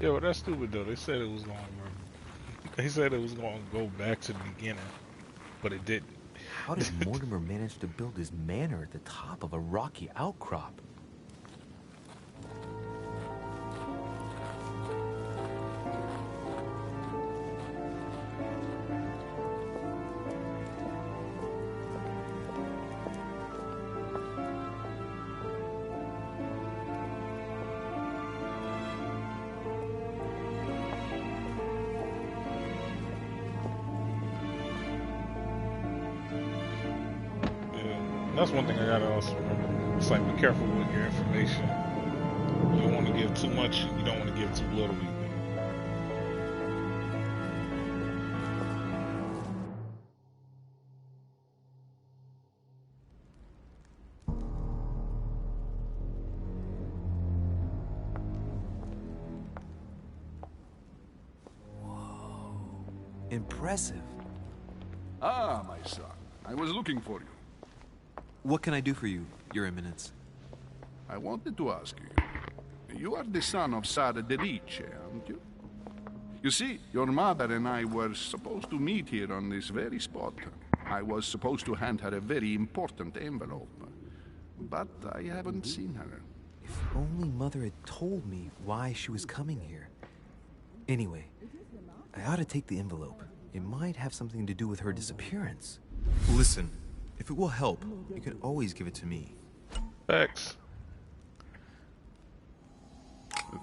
Yeah, well, that's stupid though. They said it was going. They said it was going to go back to the beginning, but it didn't. How did Mortimer manage to build his manor at the top of a rocky outcrop? That's one thing I gotta also remember. It's like be careful with your information. You don't want to give too much. You don't want to give too little either. Whoa. Impressive. Ah, my son. I was looking for you. What can I do for you, Your Eminence? I wanted to ask you. You are the son of Sara de Riche, aren't you? You see, your mother and I were supposed to meet here on this very spot. I was supposed to hand her a very important envelope. But I haven't seen her. If only Mother had told me why she was coming here. Anyway, I ought to take the envelope. It might have something to do with her disappearance. Listen, if it will help, you can always give it to me. Thanks.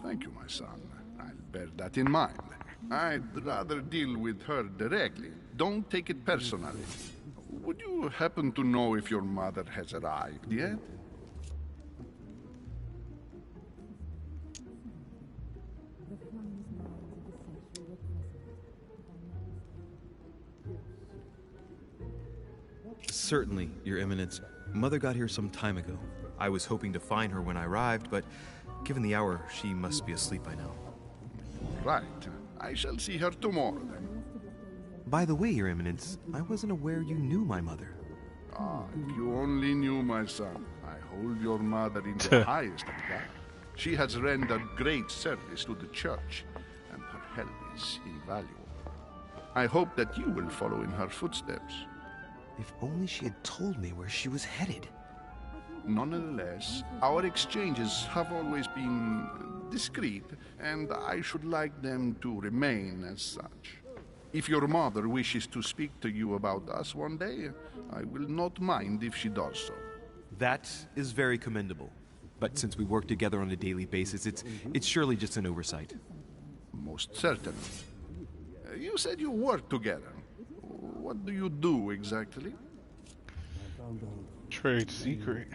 Thank you, my son. I'll bear that in mind. I'd rather deal with her directly. Don't take it personally. Would you happen to know if your mother has arrived yet? Certainly, Your Eminence. Mother got here some time ago. I was hoping to find her when I arrived, but given the hour, she must be asleep by now. Right. I shall see her tomorrow, then. By the way, Your Eminence, I wasn't aware you knew my mother. Ah, if you only knew, my son. I hold your mother in the highest regard. She has rendered great service to the church, and her help is invaluable. I hope that you will follow in her footsteps. If only she had told me where she was headed. Nonetheless, our exchanges have always been discreet, and I should like them to remain as such. If your mother wishes to speak to you about us one day, I will not mind if she does so. That is very commendable. But since we work together on a daily basis, it's surely just an oversight. Most certainly. You said you work together. What do you do exactly? Trade secret.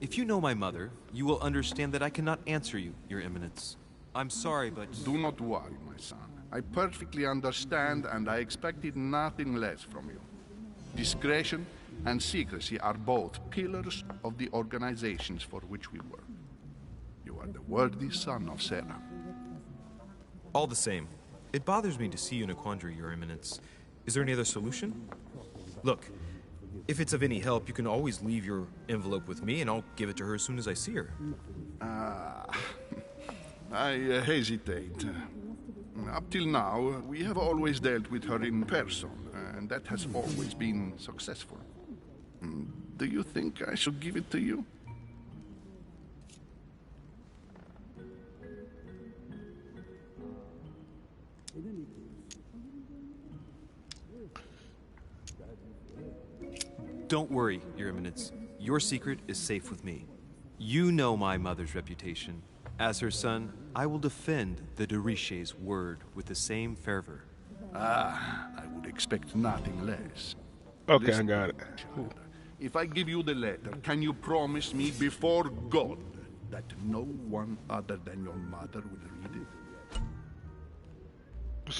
If you know my mother, you will understand that I cannot answer you, Your Eminence. I'm sorry, but... Do not worry, my son. I perfectly understand, and I expected nothing less from you. Discretion and secrecy are both pillars of the organizations for which we work. You are the worthy son of Sarah. All the same, it bothers me to see you in a quandary, Your Eminence. Is there any other solution? Look, if it's of any help, you can always leave your envelope with me, and I'll give it to her as soon as I see her. I hesitate. Up till now, we have always dealt with her in person, and that has always been successful. Do you think I should give it to you? Don't worry, Your Eminence. Your secret is safe with me. You know my mother's reputation. As her son, I will defend the de Riche's word with the same fervor. Ah, I would expect nothing less. Okay, Listen, I got it. child, if I give you the letter, can you promise me before God that no one other than your mother will read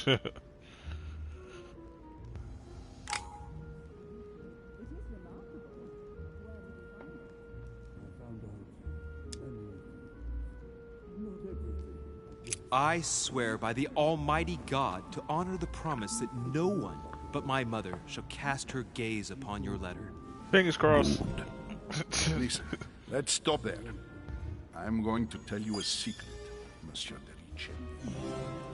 it? I swear by the Almighty God to honor the promise that no one but my mother shall cast her gaze upon your letter. Fingers crossed. Listen, let's stop there. I'm going to tell you a secret. Monsieur Derice.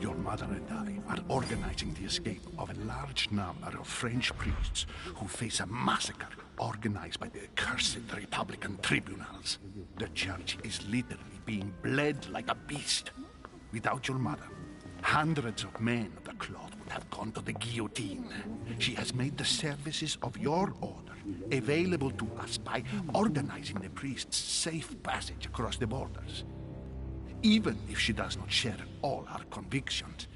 Your mother and I are organizing the escape of a large number of French priests who face a massacre organized by the accursed Republican tribunals. The church is literally being bled like a beast. Without your mother, hundreds of men of the cloth would have gone to the guillotine. She has made the services of your order available to us by organizing the priests' safe passage across the borders. Even if she does not share all our convictions,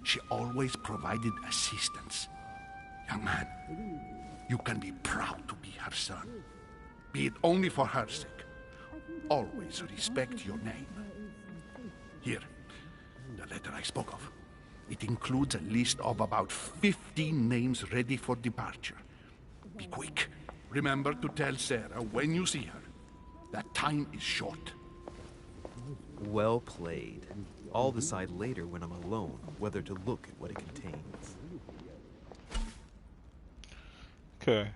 she always provided assistance. Young man, you can be proud to be her son. Be it only for her sake. Always respect your name. Here, the letter I spoke of. It includes a list of about 15 names ready for departure. Be quick. Remember to tell Sarah when you see her that time is short. Well played. I'll decide later when I'm alone whether to look at what it contains. Okay.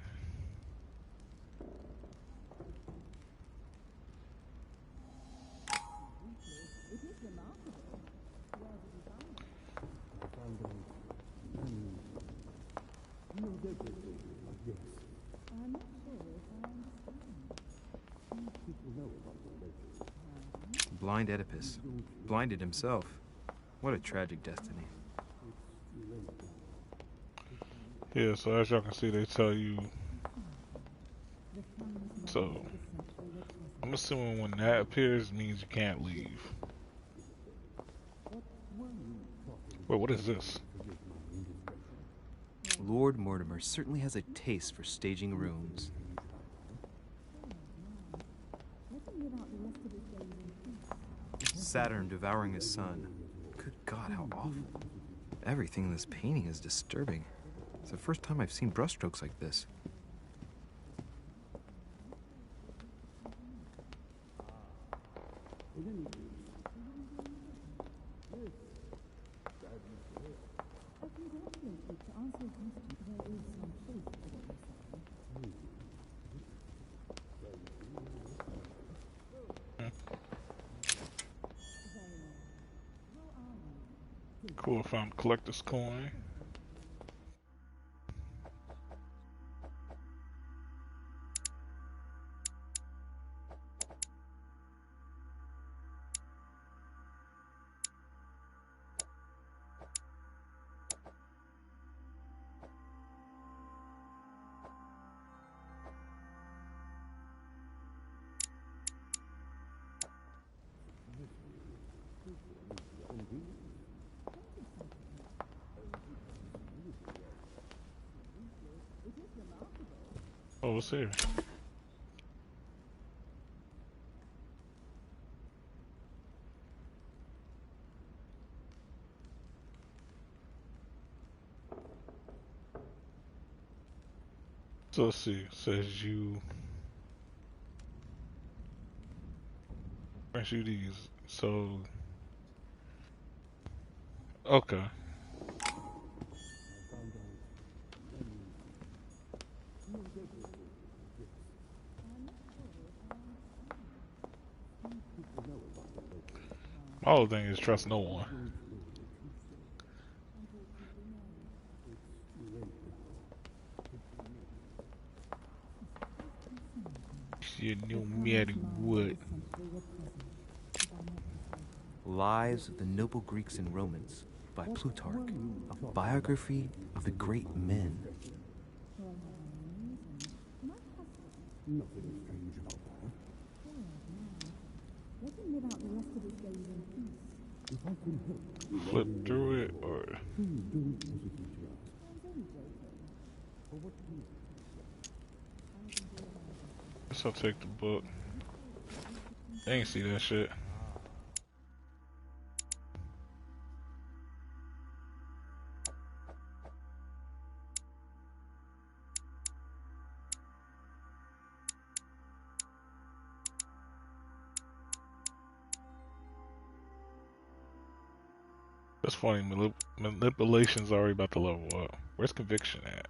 Blind Oedipus. Blinded himself. What a tragic destiny. Yeah, so as y'all can see, they tell you. So, I'm assuming when that appears means you can't leave. Wait, what is this? Lord Mortimer certainly has a taste for staging rooms. Saturn devouring his son. Good God, how awful. Everything in this painting is disturbing. It's the first time I've seen brushstrokes like this. Cool, I found collector's coin. Oh, what's here? So let's see. It says you grant you these. So okay. My whole thing is trust no one. Shit, no matter what. Lives of the Noble Greeks and Romans by Plutarch, a biography of the great men. Flip through it, or guess I'll take the book. I ain't see that shit. That's funny. Manipulation's already about to level up. Where's conviction at?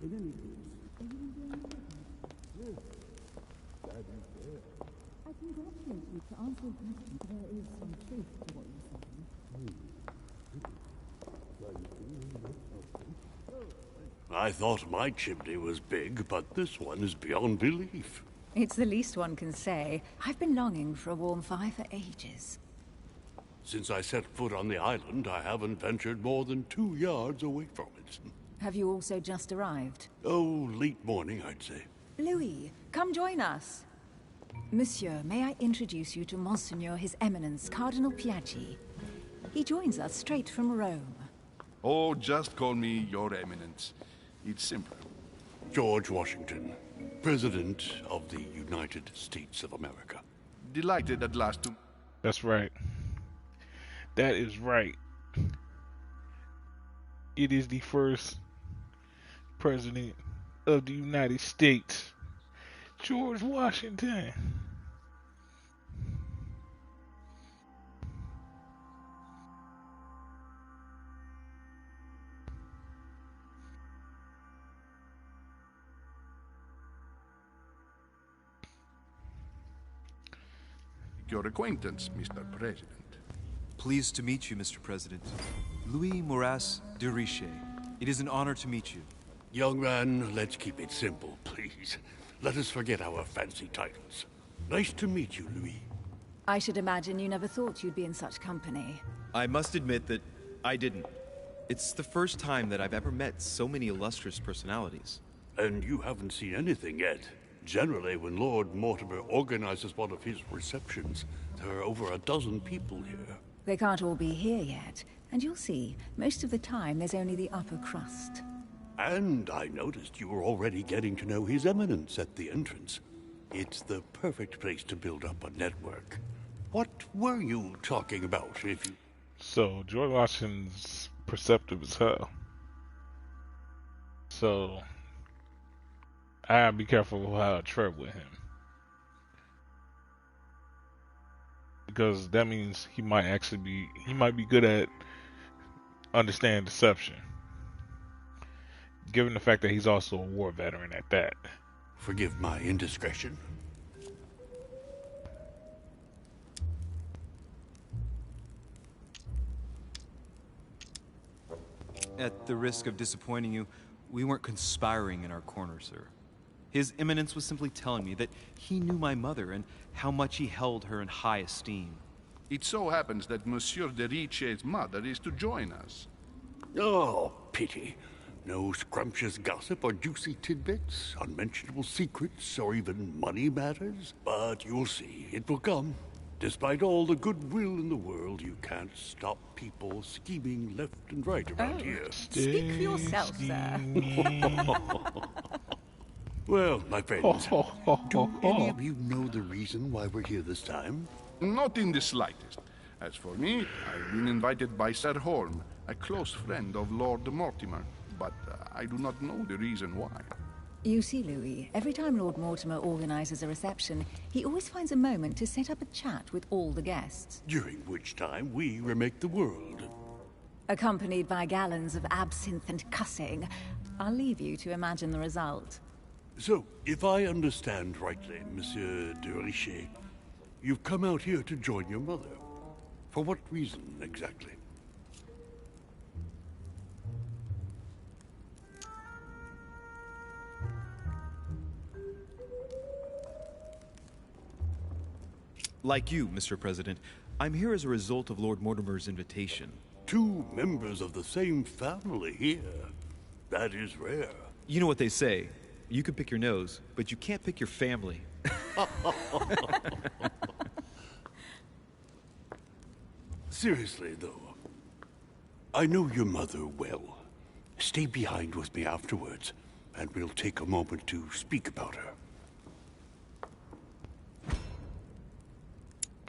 I congratulate you to answer your question. There is some truth to what you're saying. I thought my chimney was big, but this one is beyond belief. It's the least one can say. I've been longing for a warm fire for ages. Since I set foot on the island, I haven't ventured more than 2 yards away from it. Have you also just arrived? Oh, late morning, I'd say. Louis, come join us. Monsieur, may I introduce you to Monseigneur His Eminence, Cardinal Piaggi. He joins us straight from Rome. Oh, just call me Your Eminence. It's simpler. George Washington, President of the United States of America. Delighted at last to... That's right. That is right. It is the first president of the United States, George Washington. Your acquaintance, Mr. President. Pleased to meet you, Mr. President. Louis Moras de Richet. It is an honor to meet you. Young man, let's keep it simple, please. Let us forget our fancy titles. Nice to meet you, Louis. I should imagine you never thought you'd be in such company. I must admit that I didn't. It's the first time that I've ever met so many illustrious personalities. And you haven't seen anything yet. Generally, when Lord Mortimer organizes one of his receptions, there are over a dozen people here. They can't all be here yet, and you'll see, most of the time there's only the upper crust. And I noticed you were already getting to know His Eminence at the entrance. It's the perfect place to build up a network. What were you talking about, if you... So, George Washington's perceptive as hell. So, I gotta be careful how I tread with him. Because that means he might be good at understanding deception. Given the fact that he's also a war veteran at that. Forgive my indiscretion. At the risk of disappointing you, we weren't conspiring in our corner, sir. His Eminence was simply telling me that he knew my mother and how much he held her in high esteem. It so happens that Monsieur de Richet's mother is to join us. Oh, pity. No scrumptious gossip or juicy tidbits, unmentionable secrets, or even money matters. But you'll see, it will come. Despite all the goodwill in the world, you can't stop people scheming left and right around here. Speak for yourself, sir. Well, my friends, do any of you know the reason why we're here this time? Not in the slightest. As for me, I've been invited by Sir Holm, a close friend of Lord Mortimer, but I do not know the reason why. You see, Louis, every time Lord Mortimer organizes a reception, he always finds a moment to set up a chat with all the guests. During which time we remake the world. Accompanied by gallons of absinthe and cussing. I'll leave you to imagine the result. So, if I understand rightly, Monsieur de Richet, you've come out here to join your mother. For what reason, exactly? Like you, Mr. President, I'm here as a result of Lord Mortimer's invitation. 2 members of the same family here. That is rare. You know what they say. You can pick your nose, but you can't pick your family. Seriously, though, I know your mother well. Stay behind with me afterwards, and we'll take a moment to speak about her.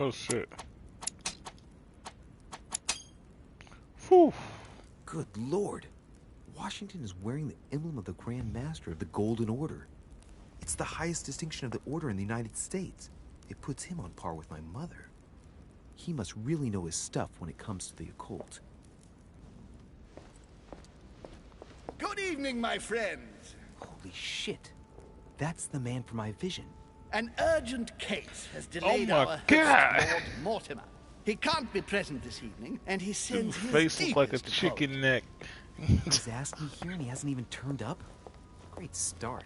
Oh shit. Whew. Good Lord. Washington is wearing the emblem of the Grand Master of the Golden Order. It's the highest distinction of the order in the United States. It puts him on par with my mother. He must really know his stuff when it comes to the occult. Good evening, my friends. Holy shit. That's the man for my vision. An urgent case has delayed my our host, God. Lord Mortimer. He can't be present this evening, and he Dude's sends his face looks like a deepest chicken neck. He's asking here and he hasn't even turned up? Great start.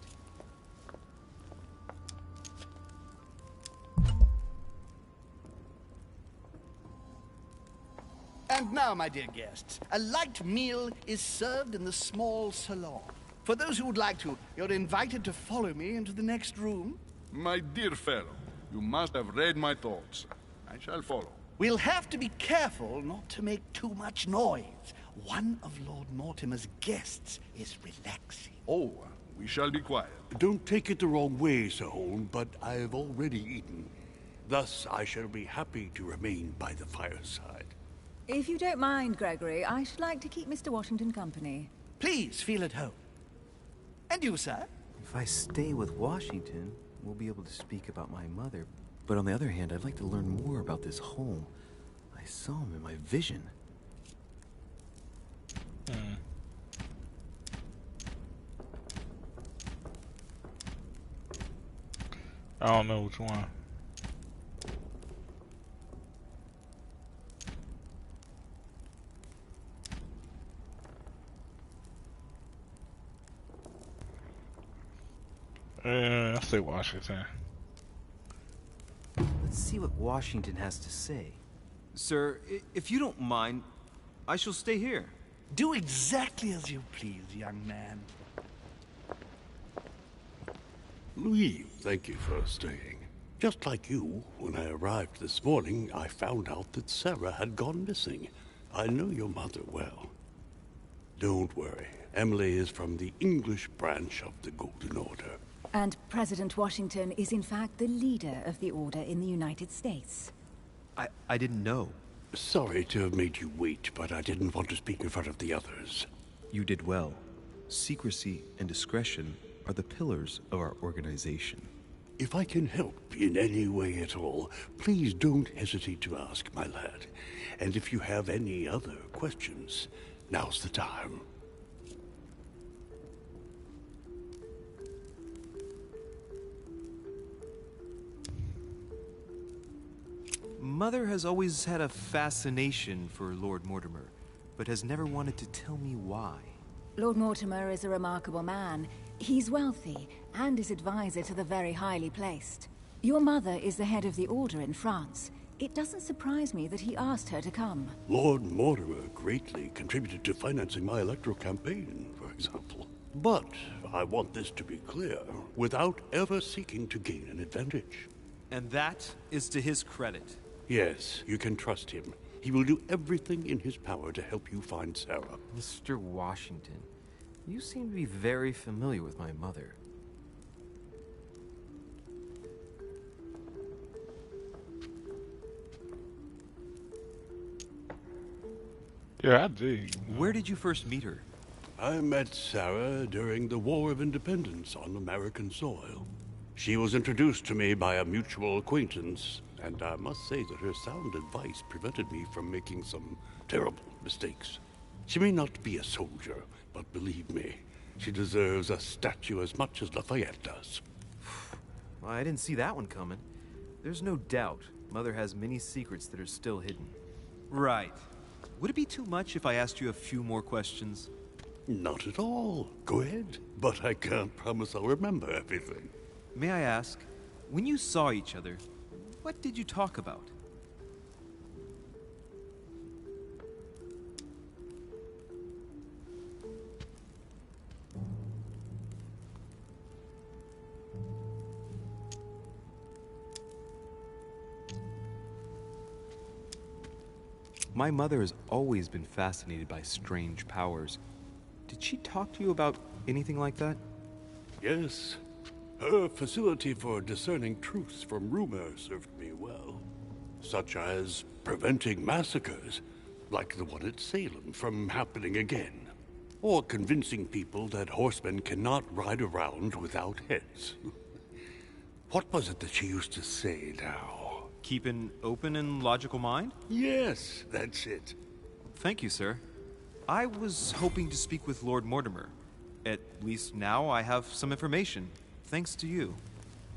And now, my dear guests, a light meal is served in the small salon. For those who would like to, you're invited to follow me into the next room. My dear fellow, you must have read my thoughts. I shall follow. We'll have to be careful not to make too much noise. One of Lord Mortimer's guests is relaxing. Oh, we shall be quiet. Don't take it the wrong way, Sir Holm, but I've already eaten. Thus, I shall be happy to remain by the fireside. If you don't mind, Gregory, I should like to keep Mr. Washington company. Please feel at home. And you, sir? If I stay with Washington, we'll be able to speak about my mother. But on the other hand, I'd like to learn more about this home. I saw him in my vision. I don't know which one. I'll say Washington. Let's see what Washington has to say. Sir, if you don't mind, I shall stay here. Do exactly as you please, young man. Louis, thank you for staying. Just like you, when I arrived this morning, I found out that Sarah had gone missing. I know your mother well. Don't worry. Emily is from the English branch of the Golden Order. And President Washington is in fact the leader of the Order in the United States. I didn't know. Sorry to have made you wait, but I didn't want to speak in front of the others. You did well. Secrecy and discretion are the pillars of our organization. If I can help in any way at all, please don't hesitate to ask, my lad. And if you have any other questions, now's the time. Mother has always had a fascination for Lord Mortimer, but has never wanted to tell me why. Lord Mortimer is a remarkable man. He's wealthy, and his advisor to the very highly placed. Your mother is the head of the Order in France. It doesn't surprise me that he asked her to come. Lord Mortimer greatly contributed to financing my electoral campaign, for example. But I want this to be clear, without ever seeking to gain an advantage. And that is to his credit. Yes, you can trust him. He will do everything in his power to help you find Sarah. Mr. Washington, you seem to be very familiar with my mother. Yeah, I do. Where did you first meet her? I met Sarah during the War of Independence on American soil. She was introduced to me by a mutual acquaintance, and I must say that her sound advice prevented me from making some terrible mistakes. She may not be a soldier, but believe me, she deserves a statue as much as Lafayette does. Well, I didn't see that one coming. There's no doubt Mother has many secrets that are still hidden. Right. Would it be too much if I asked you a few more questions? Not at all. Go ahead. But I can't promise I'll remember everything. May I ask, when you saw each other, what did you talk about? My mother has always been fascinated by strange powers. Did she talk to you about anything like that? Yes. Her facility for discerning truths from rumor served me well. Such as preventing massacres, like the one at Salem, from happening again. Or convincing people that horsemen cannot ride around without heads. What was it that she used to say now? Keep an open and logical mind? Yes, that's it. Thank you, sir. I was hoping to speak with Lord Mortimer. At least now I have some information, thanks to you.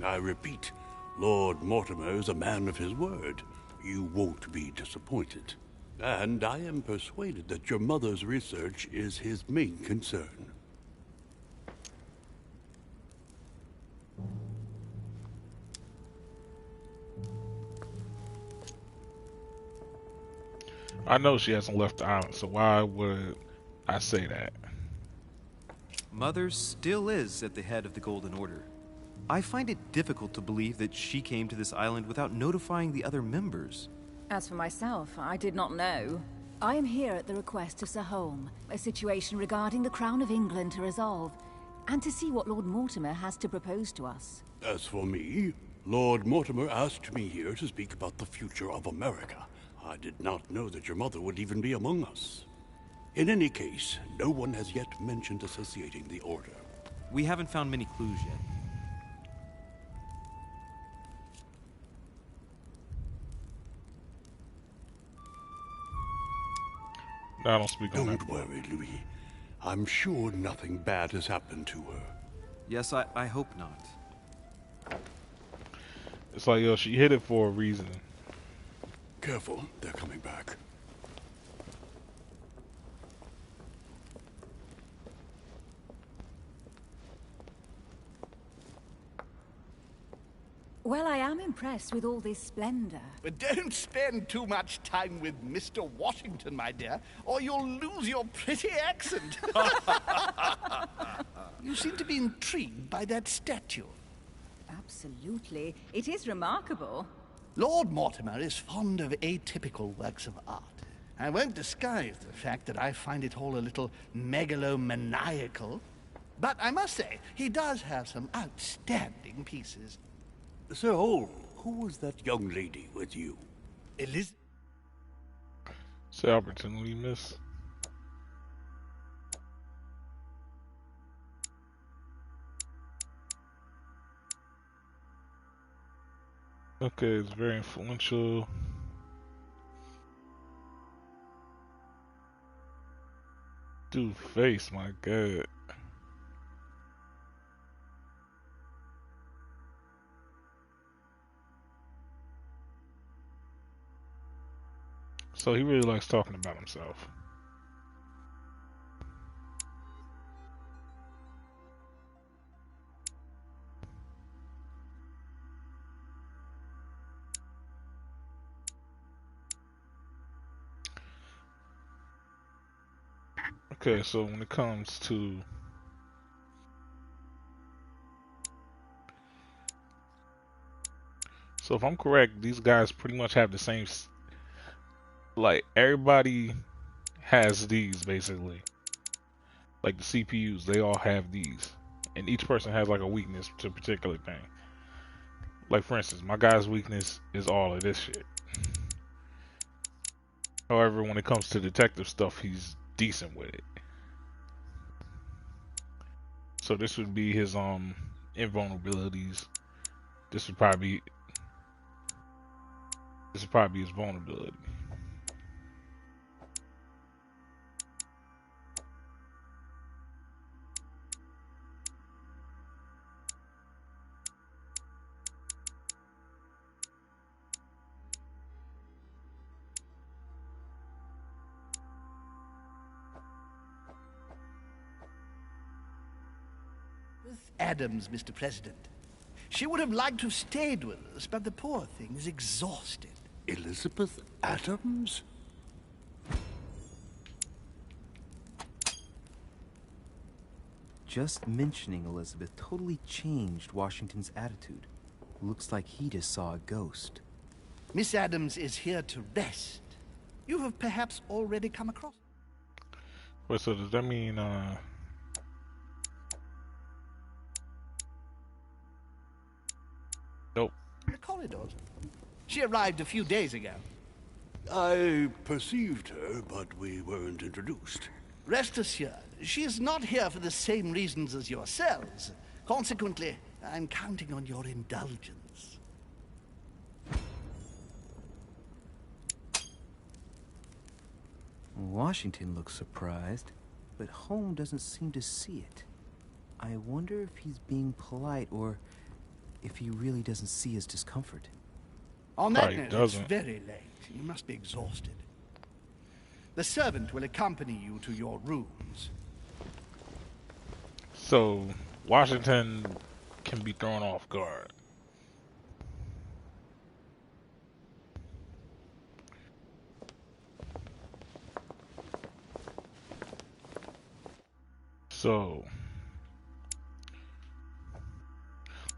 I repeat, Lord Mortimer is a man of his word. You won't be disappointed. And I am persuaded that your mother's research is his main concern. I know she hasn't left the island, so why would I say that? Mother still is at the head of the Golden Order. I find it difficult to believe that she came to this island without notifying the other members. As for myself, I did not know. I am here at the request of Sir Holm, a situation regarding the Crown of England to resolve, and to see what Lord Mortimer has to propose to us. As for me, Lord Mortimer asked me here to speak about the future of America. I did not know that your mother would even be among us. In any case, no one has yet mentioned associating the Order. We haven't found many clues yet. No, I don't speak on that. Don't worry, Louis. I'm sure nothing bad has happened to her. Yes, I hope not. It's like, yo, she hit it for a reason. Careful, they're coming back. Well, I am impressed with all this splendor. But don't spend too much time with Mr. Washington, my dear, or you'll lose your pretty accent. You seem to be intrigued by that statue. Absolutely. It is remarkable. Lord Mortimer is fond of atypical works of art. I won't disguise the fact that I find it all a little megalomaniacal. But I must say, he does have some outstanding pieces. Sir Holm, who was that young lady with you? Elizabeth. It's the opportunity, miss. Okay, it's very influential. Dude, face, my god. So he really likes talking about himself. Okay, so when it comes to so if I'm correct, these guys pretty much have the same like everybody has these basically. Like the CPUs, they all have these. And each person has like a weakness to a particular thing. Like for instance, my guy's weakness is all of this shit. However, when it comes to detective stuff, he's decent with it. So this would be his invulnerabilities. This would probably be his vulnerability. Adams, Mr. President. She would have liked to have stayed with us, but the poor thing is exhausted. Elizabeth Adams? Just mentioning Elizabeth totally changed Washington's attitude. Looks like he just saw a ghost. Miss Adams is here to rest. You have perhaps already come across. Wait, so does that mean nope. The corridors. She arrived a few days ago. I perceived her, but we weren't introduced. Rest assured, she is not here for the same reasons as yourselves. Consequently, I'm counting on your indulgence. Washington looks surprised, but Holm doesn't seem to see it. I wonder if he's being polite or if he really doesn't see his discomfort. On that Probably note, it's doesn't. very late. You must be exhausted. The servant will accompany you to your rooms. So Washington can be thrown off guard. So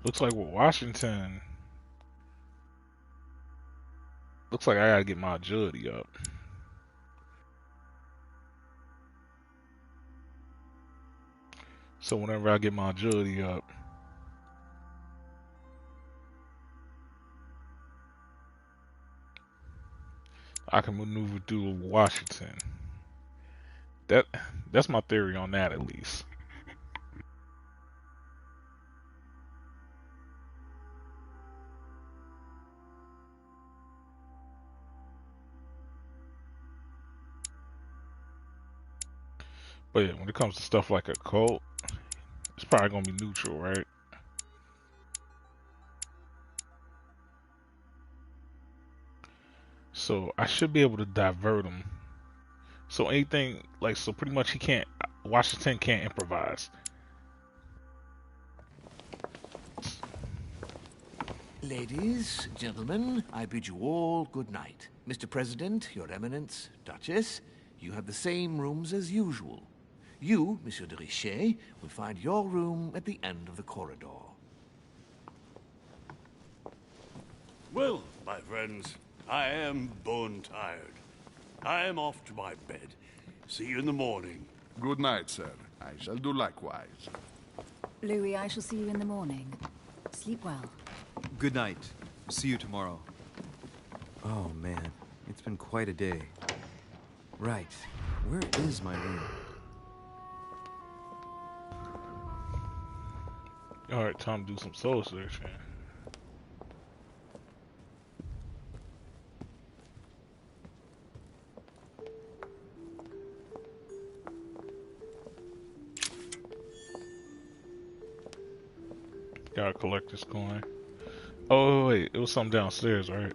looks like with Washington, looks like I gotta get my agility up. So whenever I get my agility up, I can maneuver through Washington. That's my theory on that, at least. But yeah, when it comes to stuff like a cult, it's probably gonna be neutral, right? So I should be able to divert him. So anything like, so pretty much Washington can't improvise. Ladies, gentlemen, I bid you all good night. Mr. President, Your Eminence, Duchess, you have the same rooms as usual. You, Monsieur de Richet, will find your room at the end of the corridor. Well, my friends, I am bone tired. I am off to my bed. See you in the morning. Good night, sir. I shall do likewise. Louis, I shall see you in the morning. Sleep well. Good night. See you tomorrow. Oh man, it's been quite a day. Right, where is my room? Alright, time to do some soul searching. Gotta collect this coin. Oh wait, it was something downstairs, right?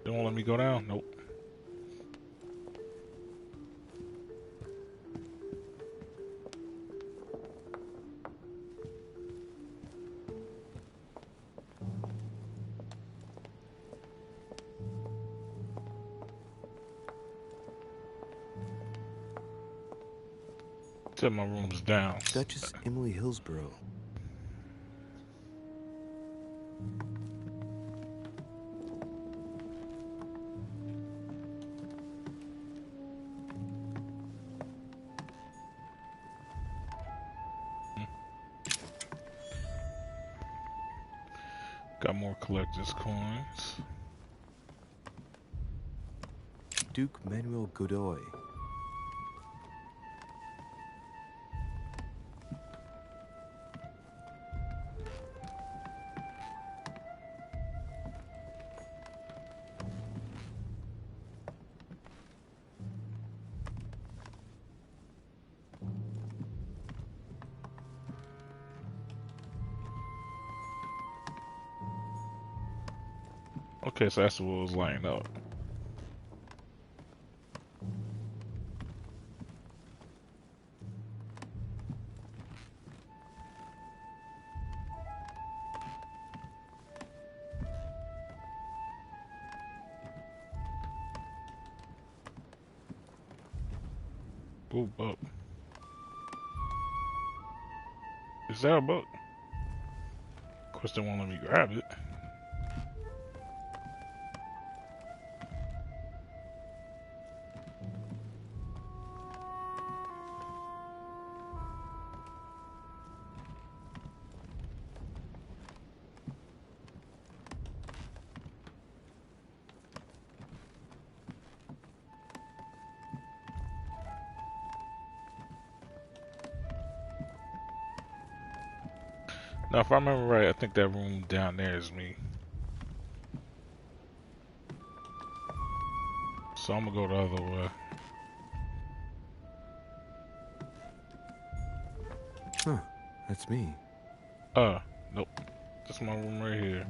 They won't let me go down? Nope. Said my room's down. Duchess Emily Hillsborough. Got more collector's coins. Duke Manuel Godoy. Okay, so that's what was lining up. Ooh, book. Is that a book? Of course, they won't let me grab it. Now, if I remember right, I think that room down there is me. So I'm gonna go the other way. Huh, that's me. Nope. That's my room right here.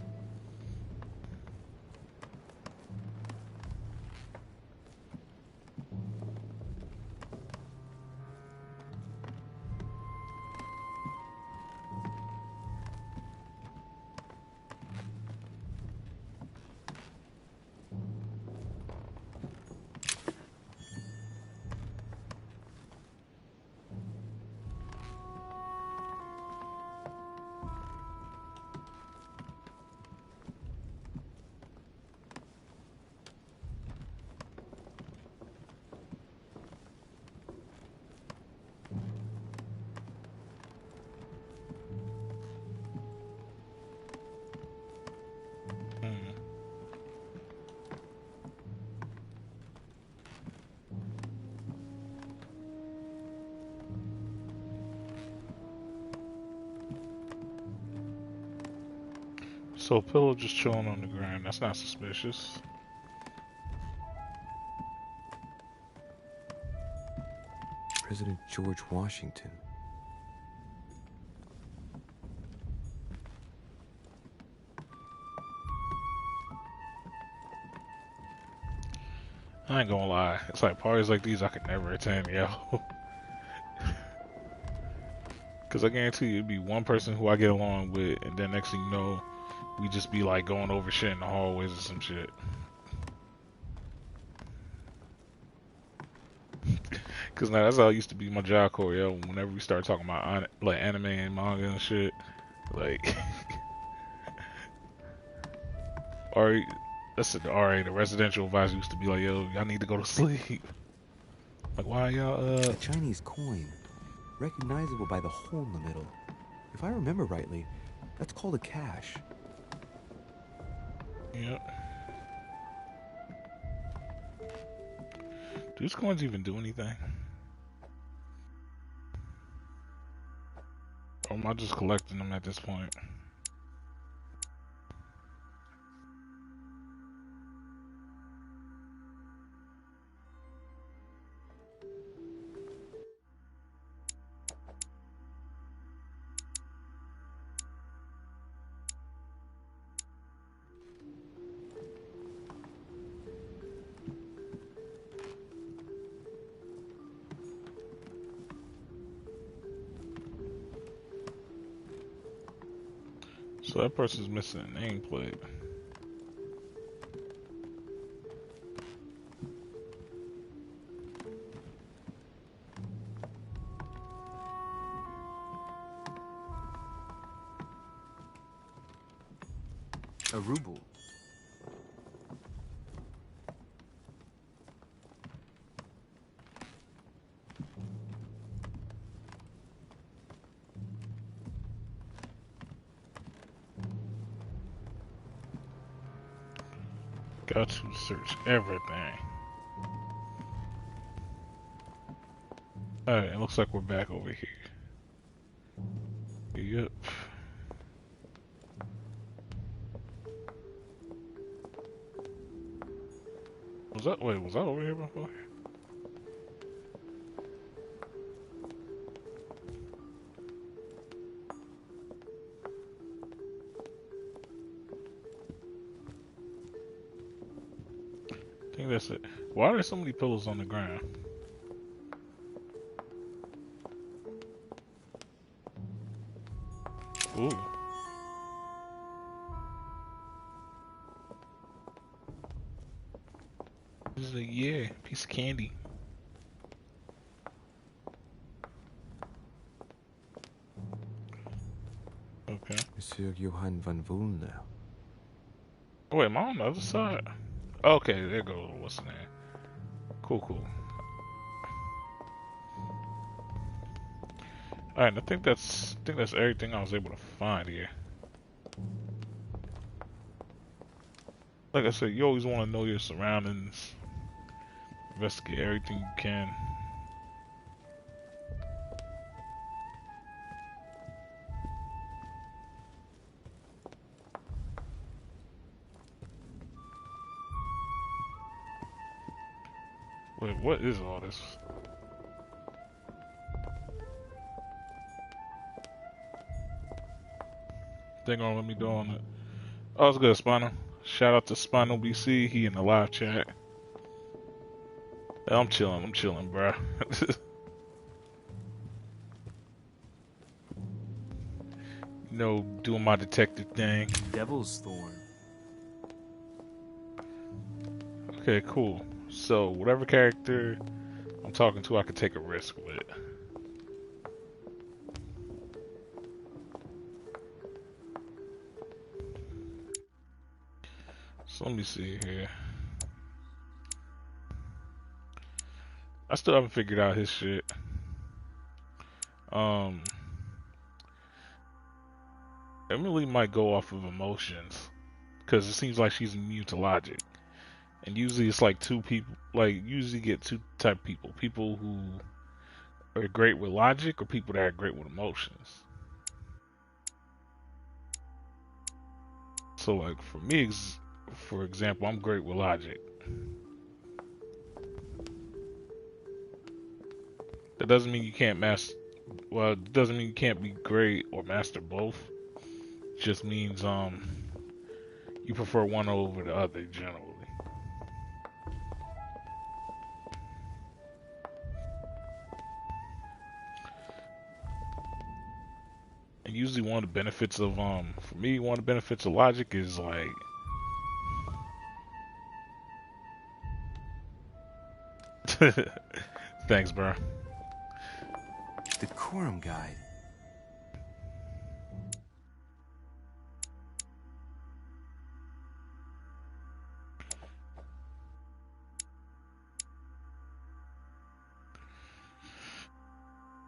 So Pillow just chilling on the ground. That's not suspicious. President George Washington. I ain't gonna lie. It's like parties like these I could never attend, yo. Cause I guarantee you it'd be one person who I get along with, and then next thing you know, we just be like going over shit in the hallways or some shit. Cause now that's how it used to be my job core, yo. Whenever we start talking about like anime and manga and shit, like, or that's the residential advisor used to be like, yo, y'all need to go to sleep. Like, why y'all A Chinese coin, recognizable by the hole in the middle. If I remember rightly, that's called a cash. Yep. Do these coins even do anything? Or am I just collecting them at this point? So that person's missing a nameplate. A ruble. Got to search everything. Alright, it looks like we're back over here. Yep. Was that over here before? I think that's it. Why are there so many pillows on the ground? Ooh. This is a piece of candy. Okay. Monsieur Johann van Vulner. Oh, wait, am I on the other side? Okay, there goes what's the name. Cool. Alright, I think that's everything I was able to find here. Like I said, you always want to know your surroundings. Investigate everything you can. Wait, what is all this? They're gonna let me do on it. Oh, it's good, Spinal. Shout out to Spinal BC. He in the live chat. I'm chilling, bro. You know, doing my detective thing. Devil's Thorn. Okay, cool. So, whatever character I'm talking to, I can take a risk with. So, let me see here. I still haven't figured out his shit. Emily might go off of emotions, because it seems like she's immune to logic. And usually it's like two people, like, usually get two type of people. People who are great with logic or people that are great with emotions. So, like, for me, for example, I'm great with logic. That doesn't mean you can't master, well, it doesn't mean you can't be great or master both. It just means, you prefer one over the other, generally. And usually one of the benefits of, for me, one of the benefits of logic is, like, thanks, bro. Decorum guide.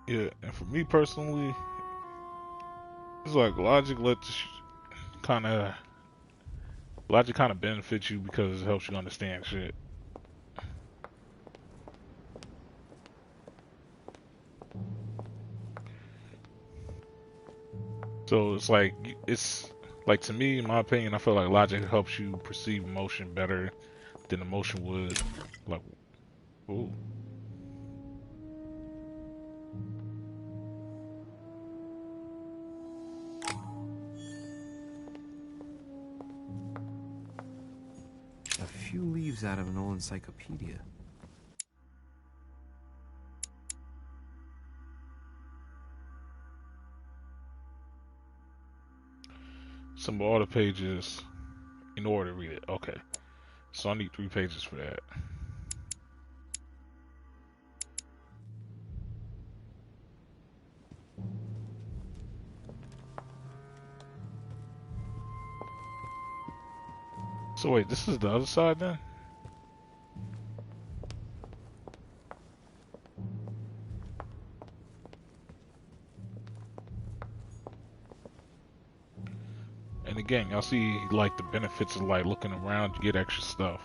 Yeah, and for me personally, it's like logic kind of benefits you because it helps you understand shit. So it's like to me, in my opinion, I feel like logic helps you perceive emotion better than emotion would. Like, ooh. A few leaves out of an old encyclopedia. Some of all the pages in order to read it. Okay. So I need 3 pages for that. So wait, this is the other side then? And again, y'all see like the benefits of like looking around, you get extra stuff.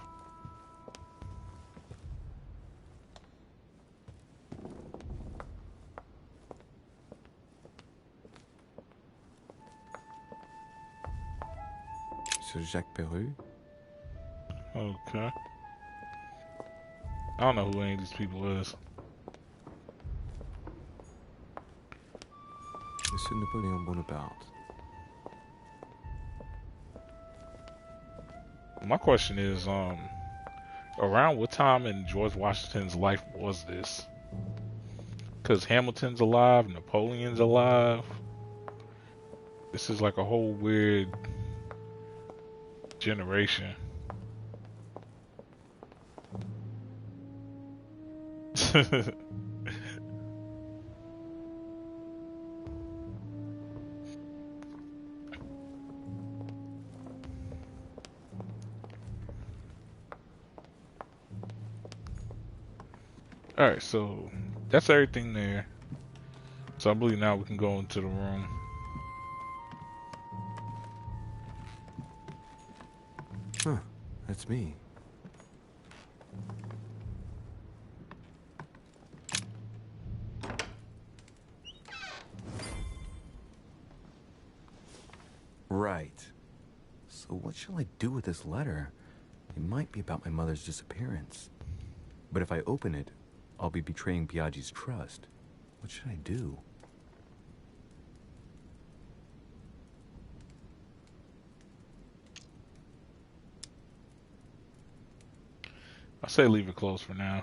Sir Jacques Peru. Okay. I don't know who any of these people is. Monsieur Napoleon Bonaparte. My question is, around what time in George Washington's life was this? Because Hamilton's alive, Napoleon's alive. This is like a whole weird generation. Alright, so that's everything there. So I believe now we can go into the room. Huh, that's me. Right. So what shall I do with this letter? It might be about my mother's disappearance. But if I open it, I'll be betraying Biaggi's trust. What should I do? I say leave it closed for now.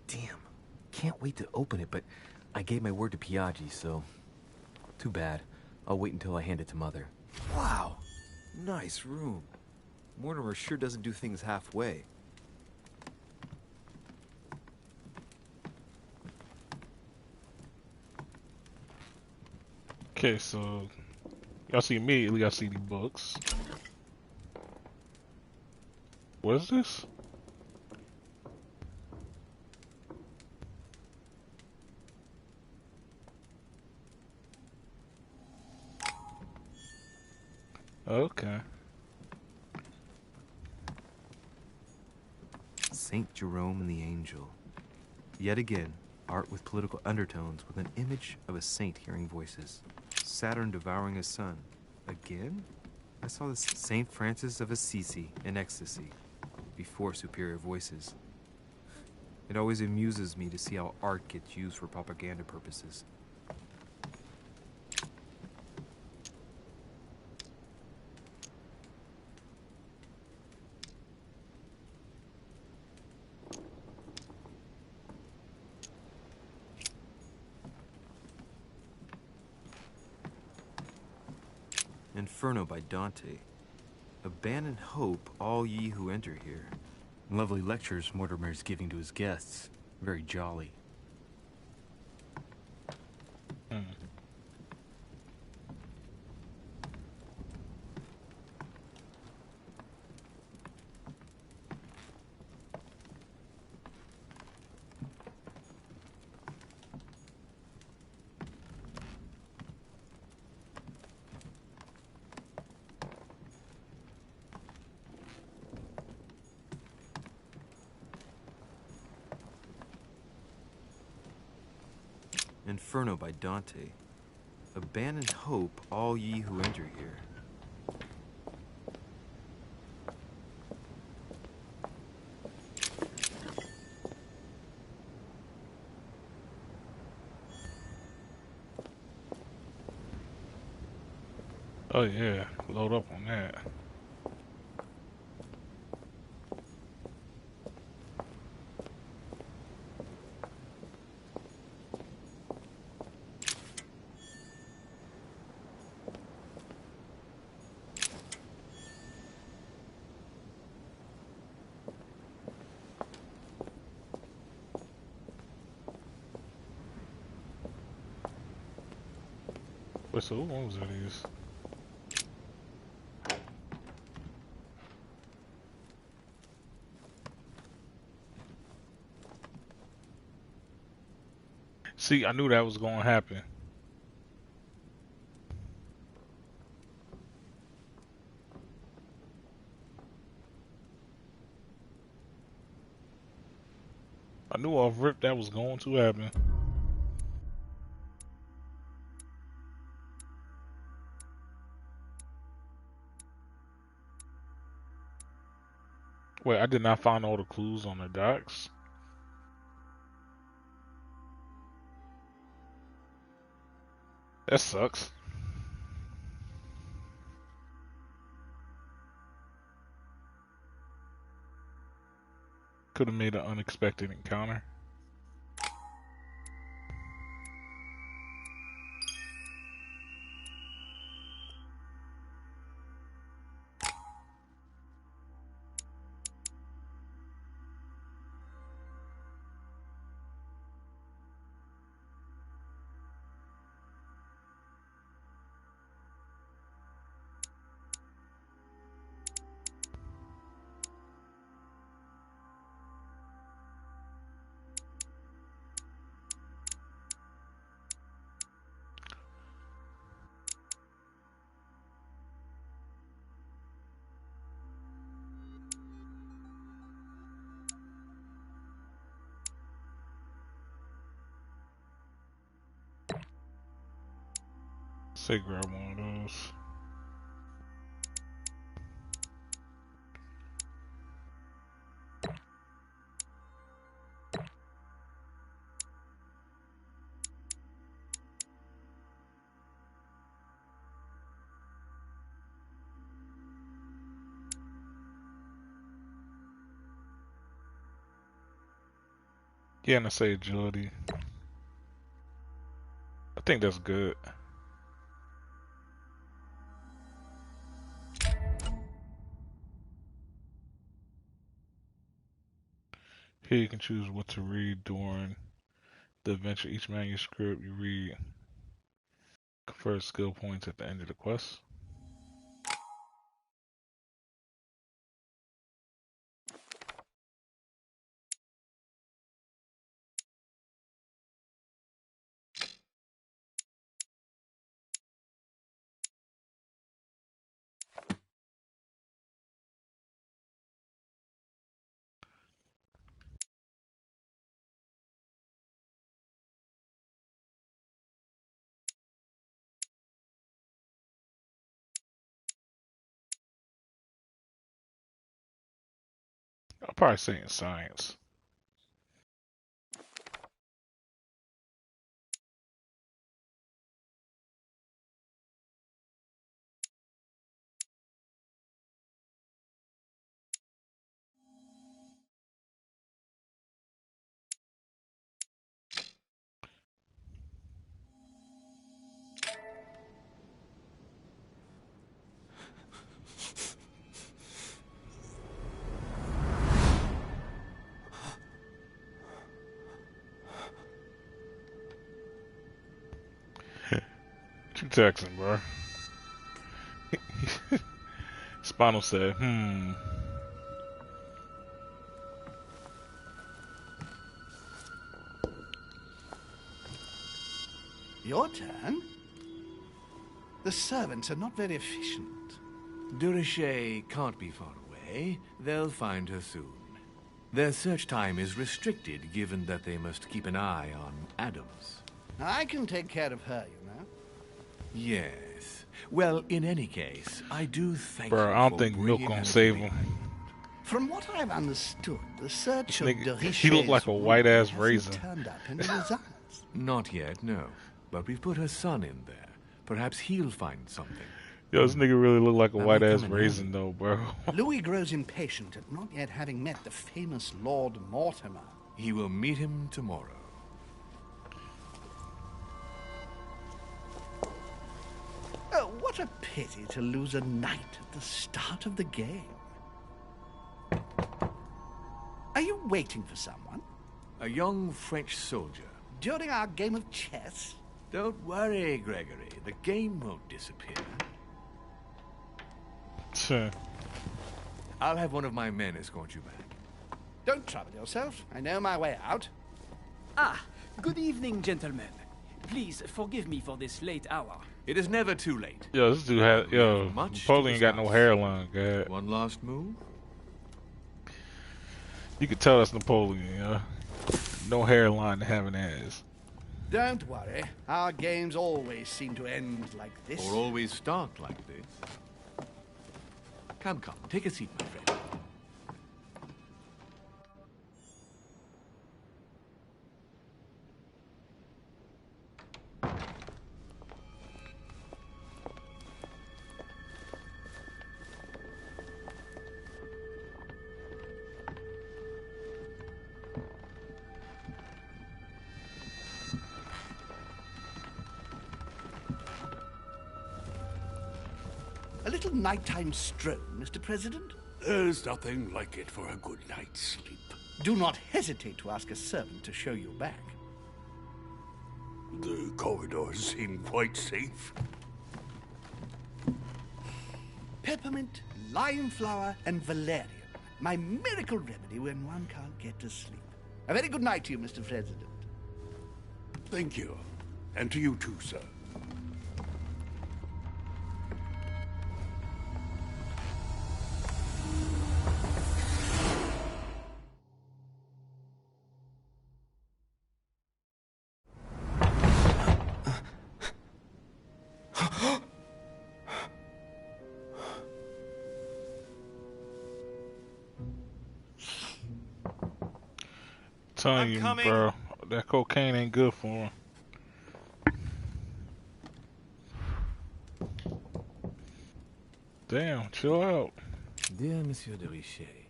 Damn. Can't wait to open it, but I gave my word to Piaggi, so... Too bad. I'll wait until I hand it to Mother. Wow. Nice room. Mortimer sure doesn't do things halfway. Okay, so y'all see immediately I see the books. What is this? Okay. Saint Jerome and the Angel. Yet again, art with political undertones with an image of a saint hearing voices. Saturn devouring a sun. Again? I saw this Saint Francis of Assisi in ecstasy, before superior voices. It always amuses me to see how art gets used for propaganda purposes. Inferno by Dante. Abandon hope, all ye who enter here. Lovely lectures Mortimer's giving to his guests. Very jolly. Inferno by Dante. Abandon hope, all ye who enter here. Oh yeah, load up on that. Wait, so what ones are these? See, I knew that was going to happen. I knew off rip that was going to happen. Wait, I did not find all the clues on the docks. That sucks. Could have made an unexpected encounter. Say grab one of those. Yeah, and I say agility. I think that's good. Here you can choose what to read during the adventure. Each manuscript you read confers skill points at the end of the quest. I'll probably say in science. What you texting, bro? Spinal said, Your turn? The servants are not very efficient. De Richet can't be far away. They'll find her soon. Their search time is restricted, given that they must keep an eye on Adams. I can take care of her, you know. Yes. Well, in any case, I do thank you bro, I don't for think Milk bringing gonna her save to me. him. From what I've understood, the search of Nigga, de he looked like a Richet's white-ass room raisin. hasn't turned up any results. Not yet, no. But we've put her son in there. Perhaps he'll find something. Yo, this nigga really look like a I might white-ass come in raisin, handy. though, bro. Louis grows impatient at not yet having met the famous Lord Mortimer. He will meet him tomorrow. Oh, what a pity to lose a knight at the start of the game. Are you waiting for someone? A young French soldier. During our game of chess? Don't worry, Gregory. The game won't disappear. Tch. I'll have one of my men escort you back. Don't trouble yourself. I know my way out. Ah, good evening, gentlemen. Please forgive me for this late hour. It is never too late. Yo, this dude had, yo, Much Napoleon to got no discuss. hairline, God. One last move? You could tell that's Napoleon, you know? No hairline to have an ass. Don't worry. Our games always seem to end like this. Or always start like this. Come, come. Take a seat, my friend. A little nighttime stroll, Mr. President? There's nothing like it for a good night's sleep. Do not hesitate to ask a servant to show you back. The corridors seem quite safe. Peppermint, lime flower, and valerian. My miracle remedy when one can't get to sleep. A very good night to you, Mr. President. Thank you. And to you too, sir. Telling I'm you, coming. bro, that cocaine ain't good for him. Damn, chill out. Dear Monsieur de Richet,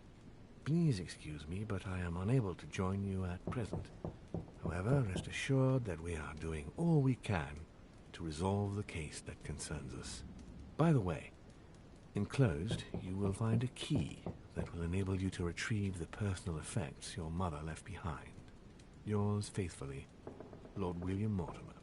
Please excuse me, but I am unable to join you at present. However, rest assured that we are doing all we can to resolve the case that concerns us. By the way, enclosed, you will find a key that will enable you to retrieve the personal effects your mother left behind. Yours faithfully, Lord William Mortimer.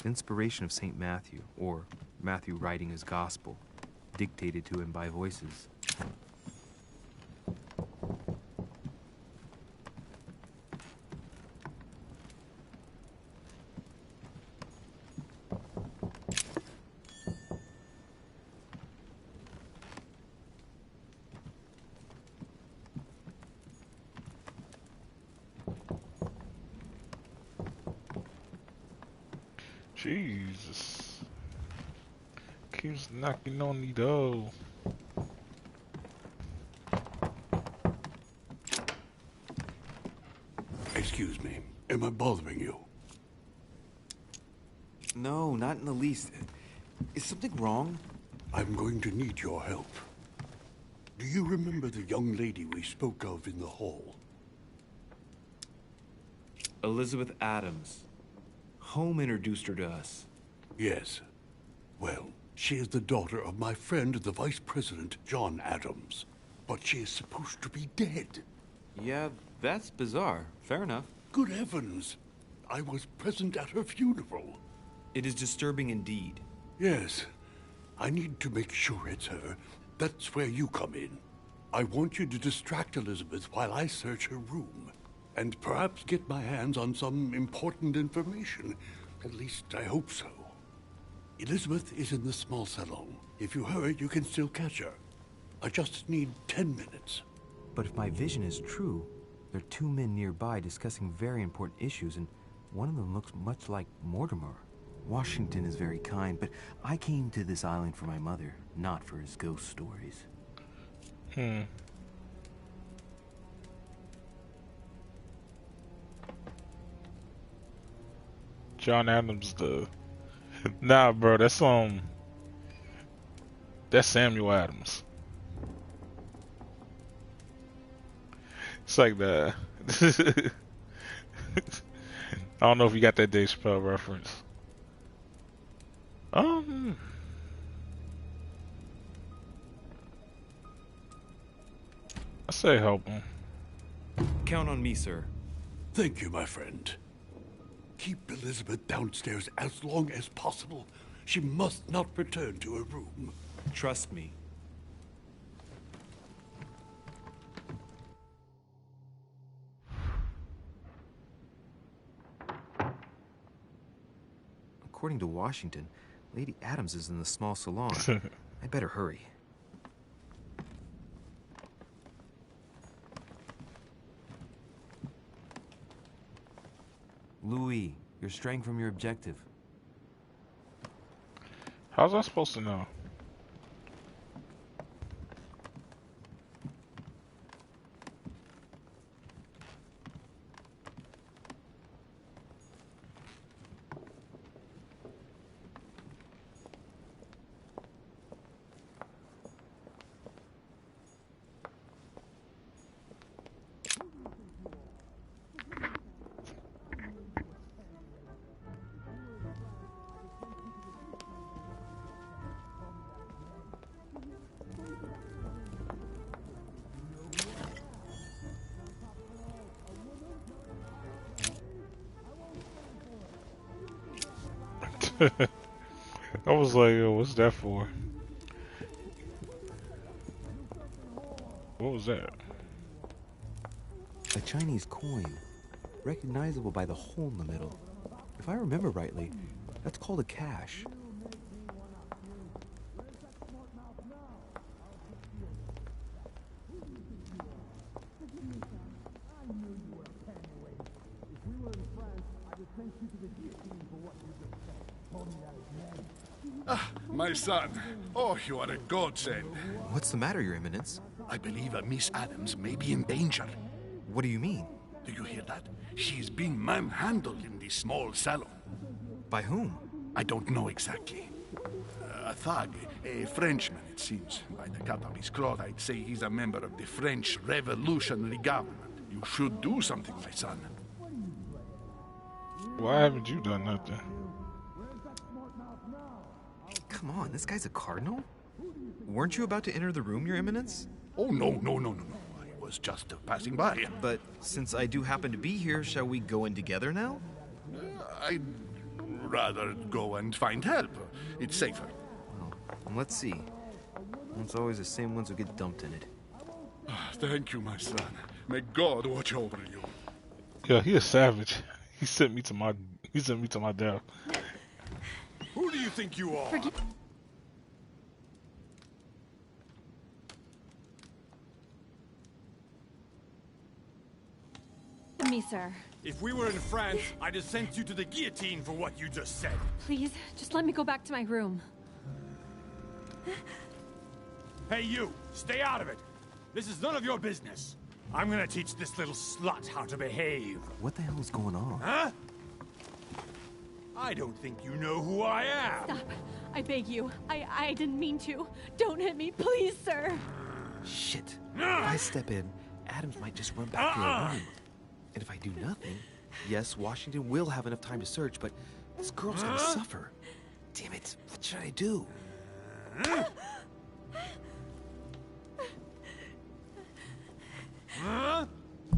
Inspiration of St. Matthew, or Matthew writing his gospel, dictated to him by voices. Jesus. Keeps knocking on the door. Excuse me, am I bothering you? No, not in the least. Is something wrong? I'm going to need your help. Do you remember the young lady we spoke of in the hall? Elizabeth Adams. Home introduced her to us. Yes. Well, she is the daughter of my friend, the Vice President, John Adams. But she is supposed to be dead. Yeah, that's bizarre. Fair enough. Good heavens! I was present at her funeral. It is disturbing indeed. Yes. I need to make sure it's her. That's where you come in. I want you to distract Elizabeth while I search her room. And perhaps get my hands on some important information. At least, I hope so. Elizabeth is in the small salon. If you hurry, you can still catch her. I just need 10 minutes. But if my vision is true, there are two men nearby discussing very important issues, and one of them looks much like Mortimer. Washington is very kind, but I came to this island for my mother, not for his ghost stories. John Adams, the nah, bro, that's Samuel Adams. It's like the I don't know if you got that Dave Chappelle reference. I say help him. Count on me, sir. Thank you, my friend. Keep Elizabeth downstairs as long as possible. She must not return to her room. Trust me. According to Washington, Lady Adams is in the small salon. I better hurry. Louis, you're straying from your objective. How's I supposed to know? I was like, yo, what's that for? What was that? A Chinese coin, recognizable by the hole in the middle. If I remember rightly, that's called a cash. Ah, my son. Oh, you are a godsend. What's the matter, Your Eminence? I believe a Miss Adams may be in danger. What do you mean? Do you hear that? She's being manhandled in this small salon. By whom? I don't know exactly. A thug, a Frenchman, it seems. By the cut of his cloth, I'd say he's a member of the French Revolutionary Government. You should do something, my son. Why haven't you done nothing? Come on, this guy's a cardinal? Weren't you about to enter the room, Your Eminence? Oh, no. I was just passing by. But since I do happen to be here, shall we go in together now? I'd rather go and find help. It's safer. Well, let's see. It's always the same ones who get dumped in it. Thank you, my son. May God watch over you. Yeah, he a savage. He sent me to my death. Who do you think you are? Forgive me, sir. If we were in France, I'd have sent you to the guillotine for what you just said. Please, just let me go back to my room. Hey, you! Stay out of it! This is none of your business. I'm gonna teach this little slut how to behave. What the hell is going on? Huh? I don't think you know who I am. Stop. I beg you. I didn't mean to. Don't hit me, please, sir. Shit. If I step in, Adams might just run back to her room. And if I do nothing, yes, Washington will have enough time to search, but this girl's gonna suffer. Damn it, what should I do?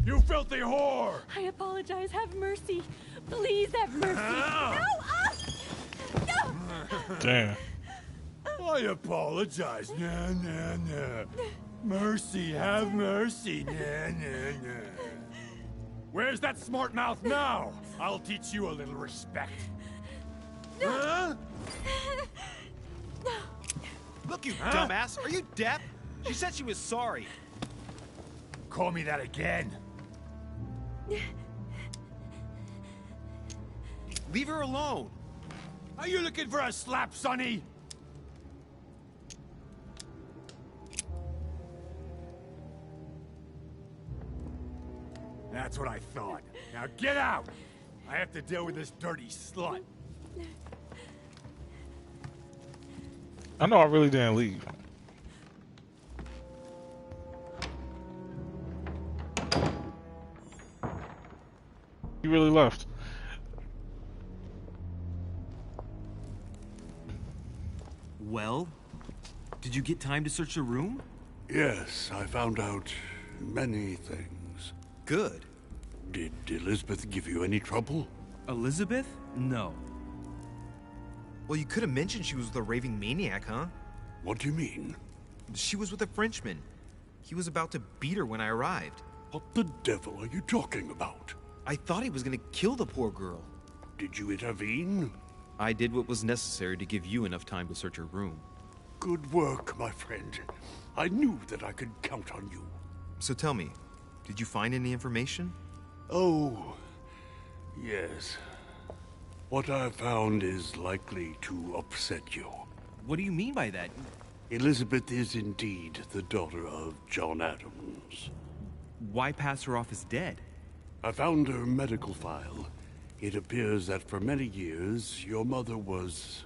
You filthy whore! I apologize. Have mercy. Please have mercy. No! No! Damn. I apologize. Nah. Mercy, have mercy. Nah. Where's that smart mouth now? I'll teach you a little respect. Huh? Look, you dumbass! Are you deaf? She said she was sorry. Call me that again. Leave her alone. Are you looking for a slap, Sonny? That's what I thought. Now get out! I have to deal with this dirty slut. I know I really didn't leave. He really left. Well, did you get time to search the room? Yes, I found out many things. Good. Did Elizabeth give you any trouble? Elizabeth? No. Well, you could have mentioned she was with a raving maniac, huh? What do you mean? She was with a Frenchman. He was about to beat her when I arrived. What the devil are you talking about? I thought he was gonna kill the poor girl. Did you intervene? I did what was necessary to give you enough time to search her room. Good work, my friend. I knew that I could count on you. So tell me, did you find any information? Oh, yes. What I found is likely to upset you. What do you mean by that? Elizabeth is indeed the daughter of John Adams. Why pass her off as dead? I found her medical file. It appears that for many years, your mother was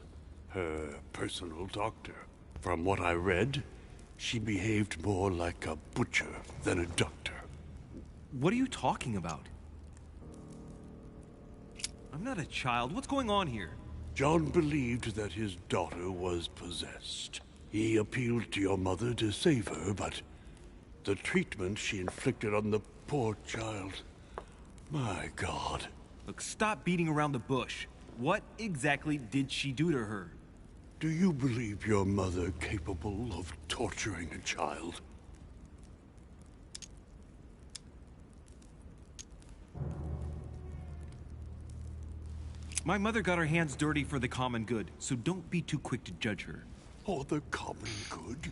her personal doctor. From what I read, she behaved more like a butcher than a doctor. What are you talking about? I'm not a child. What's going on here? John believed that his daughter was possessed. He appealed to your mother to save her, but the treatment she inflicted on the poor child... My God. Look, stop beating around the bush. What exactly did she do to her? Do you believe your mother capable of torturing a child? My mother got her hands dirty for the common good, so don't be too quick to judge her. Oh, the common good?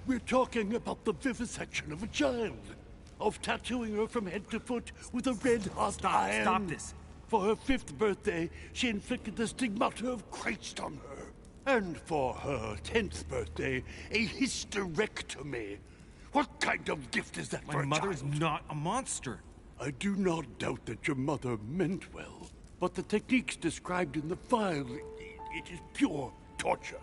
We're talking about the vivisection of a child. Of tattooing her from head to foot with a red-hot iron. Stop this. For her 5th birthday, she inflicted the stigmata of Christ on her. And for her 10th birthday, a hysterectomy. What kind of gift is that for a child? My mother is not a monster. I do not doubt that your mother meant well, but the techniques described in the file, it is pure torture.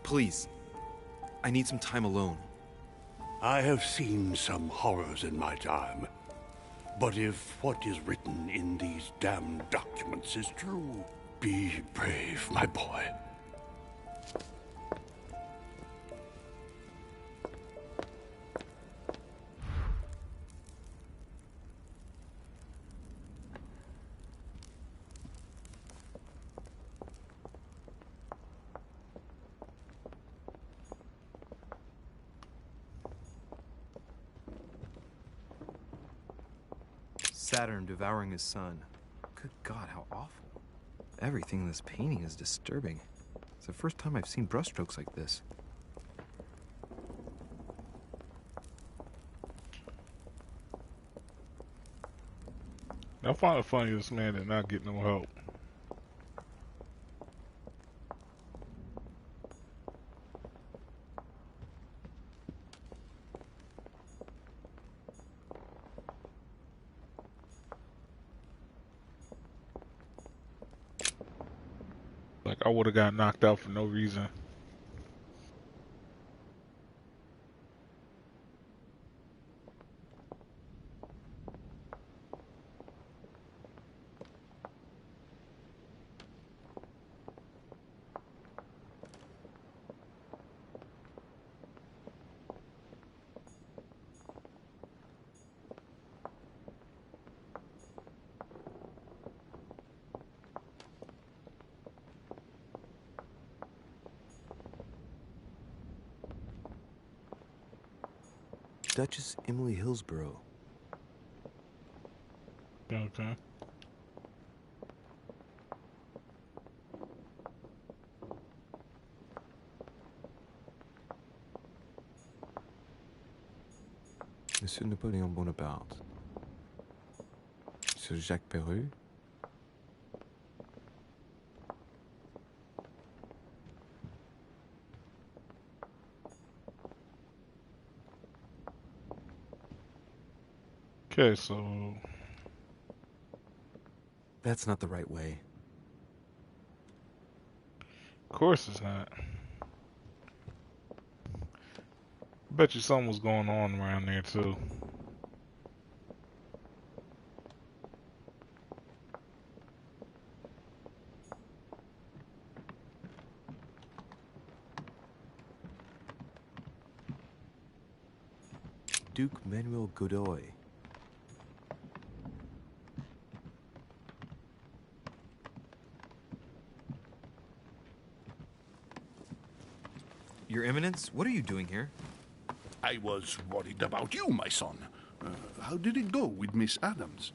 Please, I need some time alone. I have seen some horrors in my time, but if what is written in these damned documents is true, be brave, my boy. Saturn devouring his son. Good God, how awful. Everything in this painting is disturbing. It's the first time I've seen brushstrokes like this. I find it funny this man did not get no help. Like I would have got knocked out for no reason. Duchess Emily Hillsborough. Okay. Monsieur Napoléon Bonaparte. Monsieur Jacques Perru. Okay, so That's not the right way. of course it's not. Bet you something was going on around there too. Duke Manuel Godoy. Your Eminence, what are you doing here? I was worried about you, my son. How did it go with Miss Adams?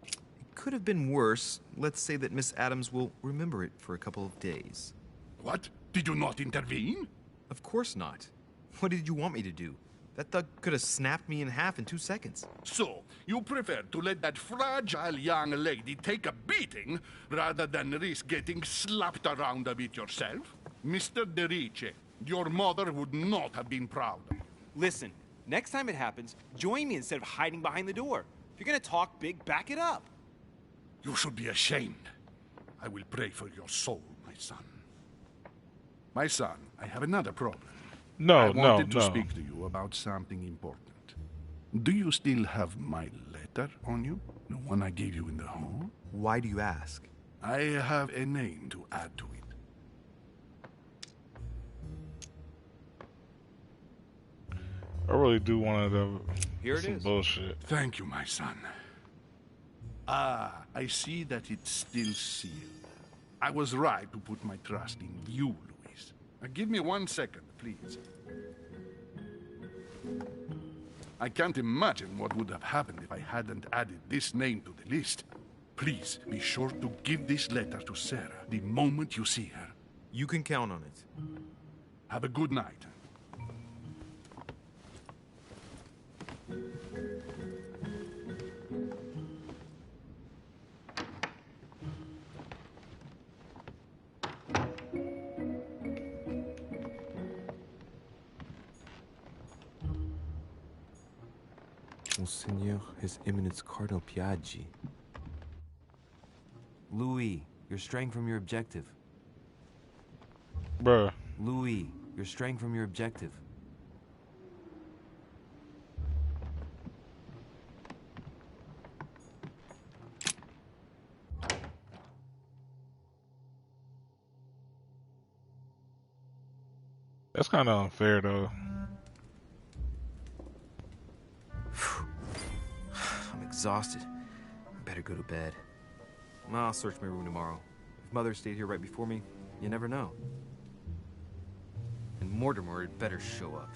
It could have been worse. Let's say that Miss Adams will remember it for a couple of days. What? Did you not intervene? Of course not. What did you want me to do? That thug could have snapped me in half in 2 seconds. So, you prefer to let that fragile young lady take a beating rather than risk getting slapped around a bit yourself? Mr. De Ricci, your mother would not have been proud. Listen, next time it happens, join me instead of hiding behind the door. If you're gonna talk big, back it up. You should be ashamed. I will pray for your soul, my son. My son, I have another problem. I wanted to speak to you about something important. Do you still have my letter on you? The one I gave you in the hall? Why do you ask? I have a name to add to it. I really do want to Here it some is. bullshit. Thank you, my son. Ah, I see that it's still sealed. I was right to put my trust in you, Louise. Give me 1 second, please. I can't imagine what would have happened if I hadn't added this name to the list. Please be sure to give this letter to Sarah the moment you see her. You can count on it. Have a good night. Monseigneur, His Eminence Cardinal Piaggi. Louis, you're straying from your objective. Bruh. Louis, you're straying from your objective. That's kind of unfair, though. I'm exhausted. I better go to bed. I'll search my room tomorrow. If Mother stayed here right before me, you never know. And Mortimer had better show up.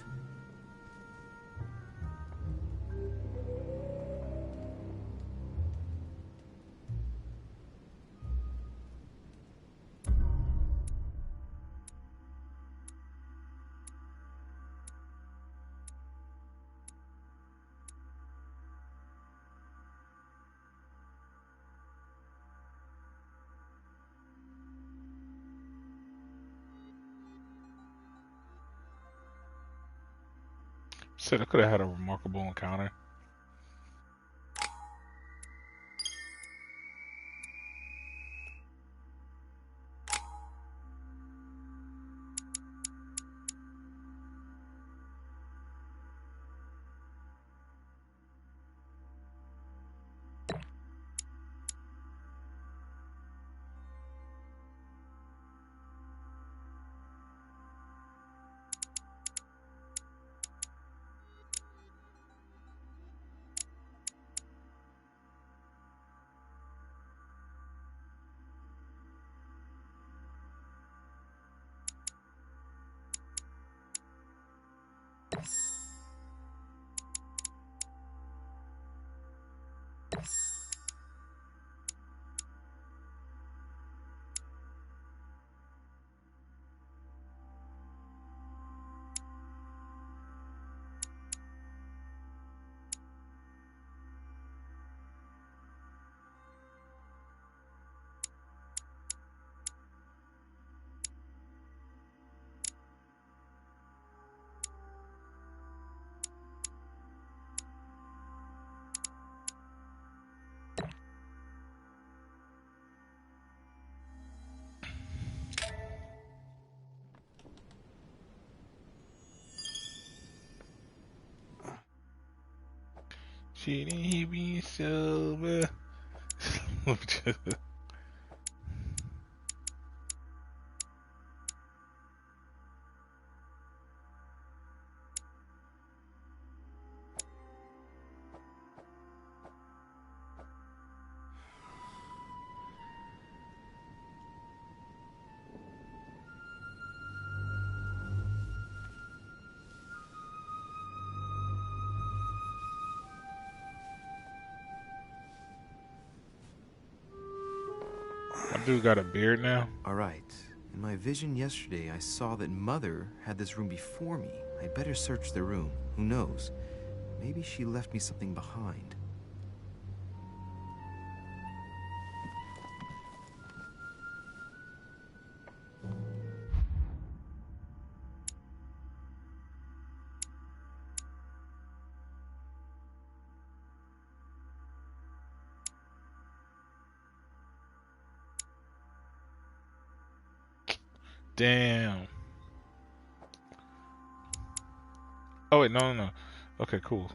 Said I could have had a remarkable encounter. Shouldn't he be sober? My dude got a beard now. Alright. In my vision yesterday, I saw that Mother had this room before me. I'd better search the room. Who knows? Maybe she left me something behind. Damn. Oh wait, no. Okay, cool.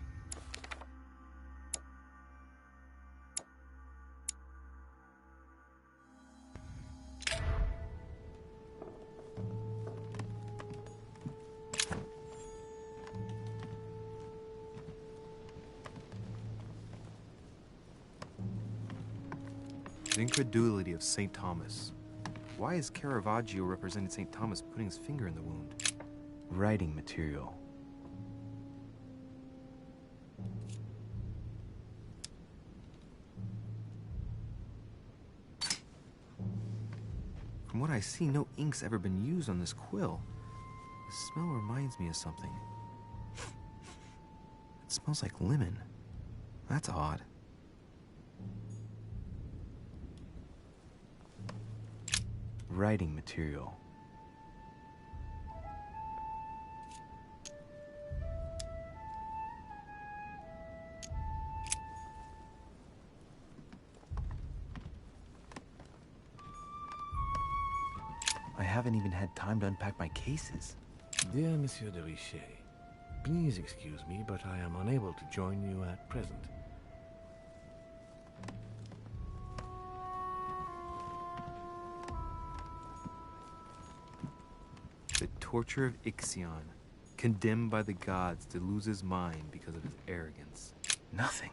The incredulity of St. Thomas. Why is Caravaggio representing St. Thomas putting his finger in the wound? Writing material. From what I see, no ink's ever been used on this quill. The smell reminds me of something. It smells like lemon. That's odd. Writing material. I haven't even had time to unpack my cases. Dear Monsieur de Richet, please excuse me, but I am unable to join you at present. The torture of Ixion, condemned by the gods to lose his mind because of his arrogance. Nothing.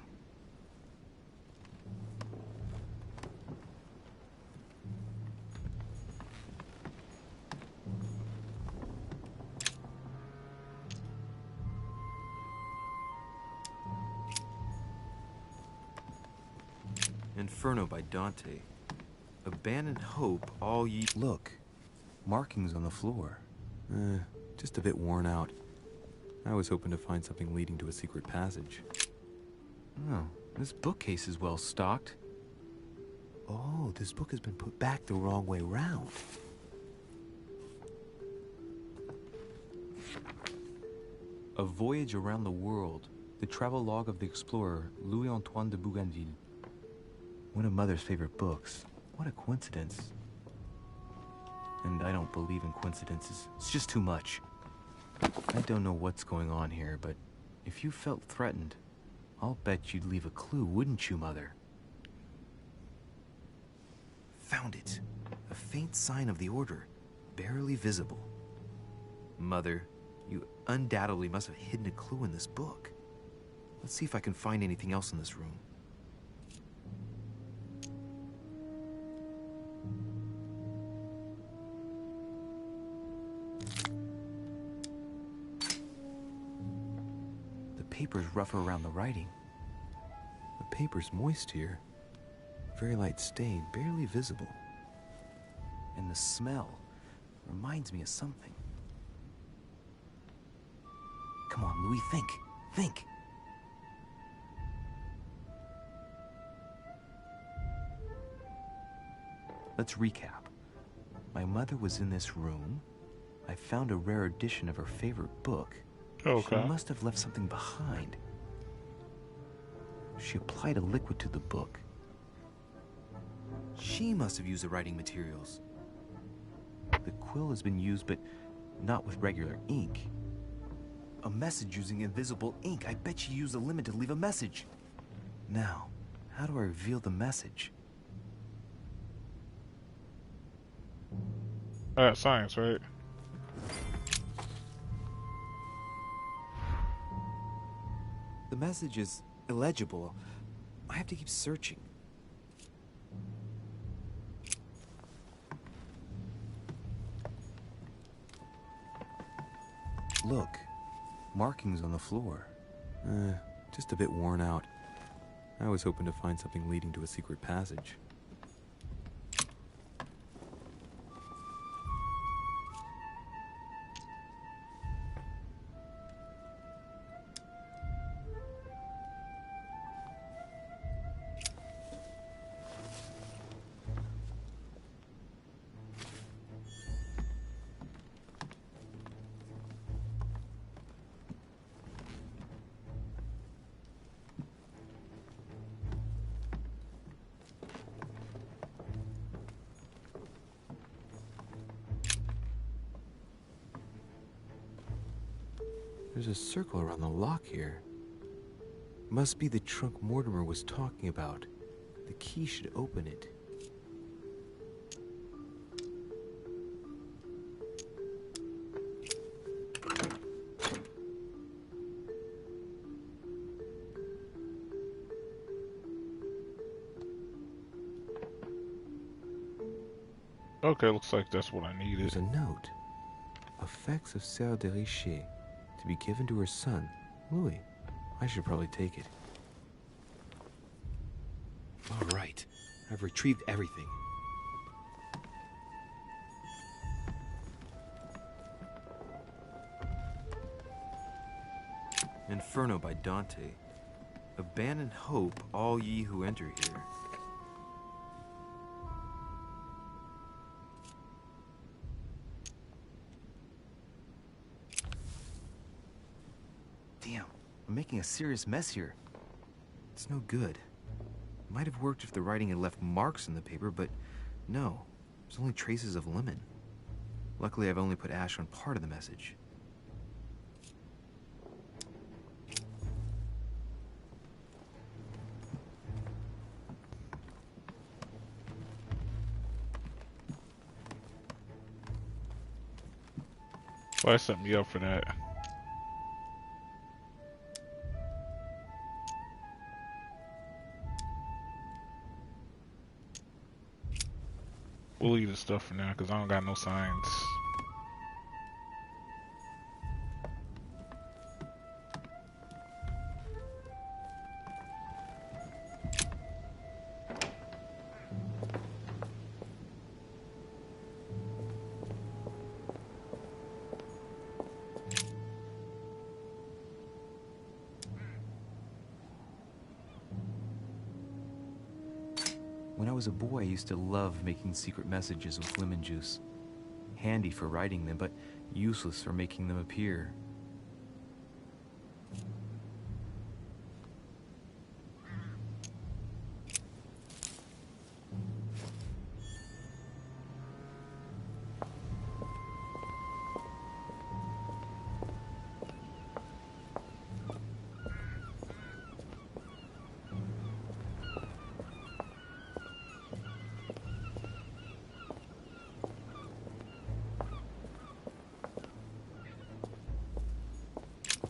Inferno by Dante. Abandon hope, all ye... Look. Markings on the floor. Just a bit worn out. I was hoping to find something leading to a secret passage. Oh, this bookcase is well stocked. Oh, this book has been put back the wrong way round. A Voyage Around the World. The travel log of the explorer Louis-Antoine de Bougainville. One of Mother's favorite books. What a coincidence. And I don't believe in coincidences. It's just too much. I don't know what's going on here, but if you felt threatened, I'll bet you'd leave a clue, wouldn't you, Mother? Found it. A faint sign of the Order, barely visible. Mother, you undoubtedly must have hidden a clue in this book. Let's see if I can find anything else in this room. The paper's rougher around the writing. The paper's moist here. Very light stain, barely visible. And the smell reminds me of something. Come on, Louis, think. Think. Let's recap. My mother was in this room. I found a rare edition of her favorite book. Okay. She must have left something behind. She applied a liquid to the book. She must have used the writing materials. The quill has been used, but not with regular ink. A message using invisible ink. I bet she used a lemon to leave a message. Now, how do I reveal the message? Science, right? The message is illegible. I have to keep searching. Look, markings on the floor. Just a bit worn out. I was hoping to find something leading to a secret passage. There's a circle around the lock here. Must be the trunk Mortimer was talking about. The key should open it. Okay, looks like that's what I needed. There's a note. Effects of Sœur de Richet. To be given to her son, Louis. I should probably take it. All right. I've retrieved everything. Inferno by Dante. Abandon hope, all ye who enter here. Damn, I'm making a serious mess here. It's no good. It might have worked if the writing had left marks in the paper, but no. There's only traces of lemon. Luckily, I've only put ash on part of the message. Why set me up for that? We'll leave this stuff for now because I don't got no signs. When I was a boy, I used to love making secret messages with lemon juice. Handy for writing them, but useless for making them appear.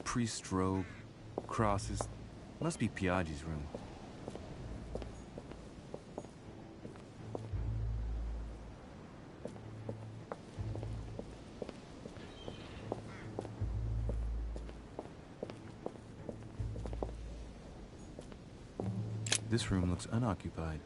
Priest robe, crosses. Must be Piaggi's room. This room looks unoccupied.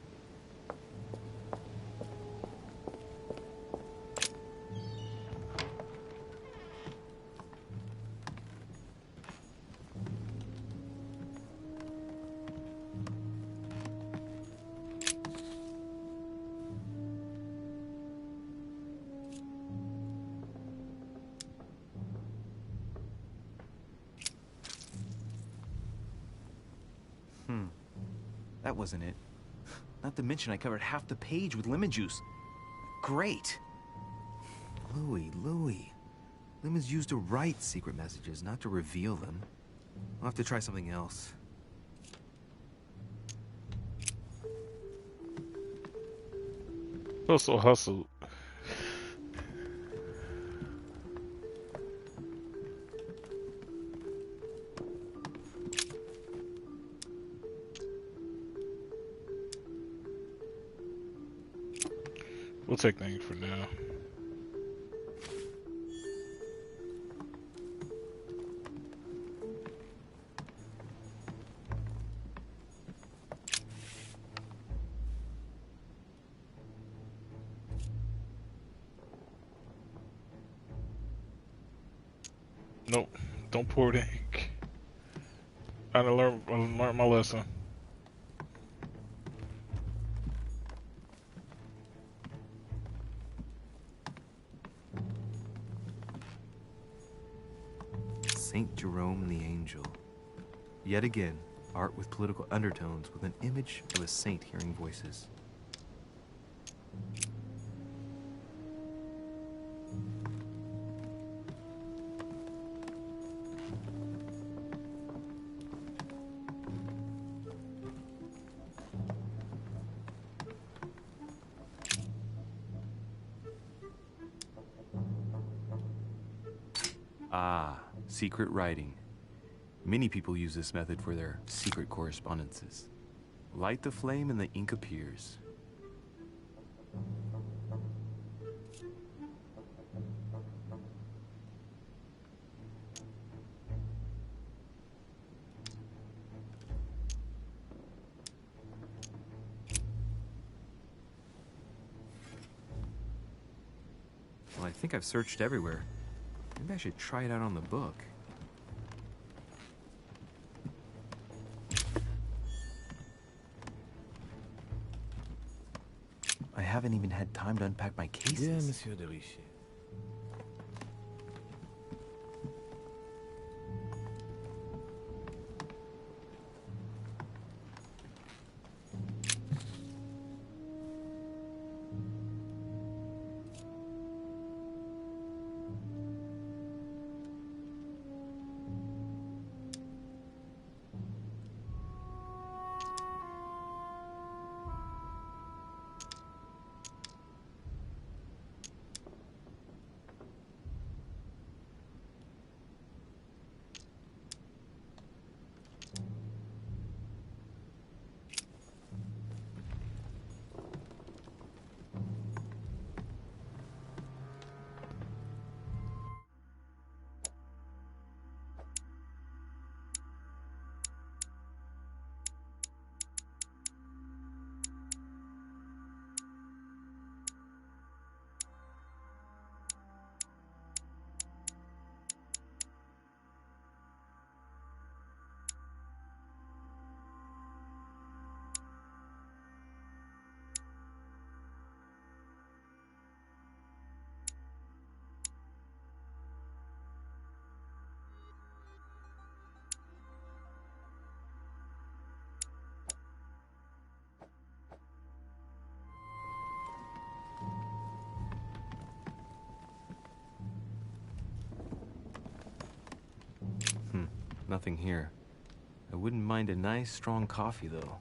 That wasn't it. Not to mention I covered half the page with lemon juice. Great. Louis. Lemon's used to write secret messages, not to reveal them. I'll have to try something else. Feel so hustled. We'll take things for now. Nope, don't pour the ink. I learned my lesson. Saint Jerome and the Angel. Yet again, art with political undertones with an image of a saint hearing voices. Ah, secret writing. Many people use this method for their secret correspondences. Light the flame and the ink appears. Well, I think I've searched everywhere. Maybe I should try it out on the book. haven't even had time to unpack my cases. Bien, Monsieur de Richet. Nothing here. I wouldn't mind a nice, strong coffee, though.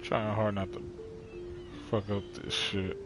Trying hard not to fuck up this shit.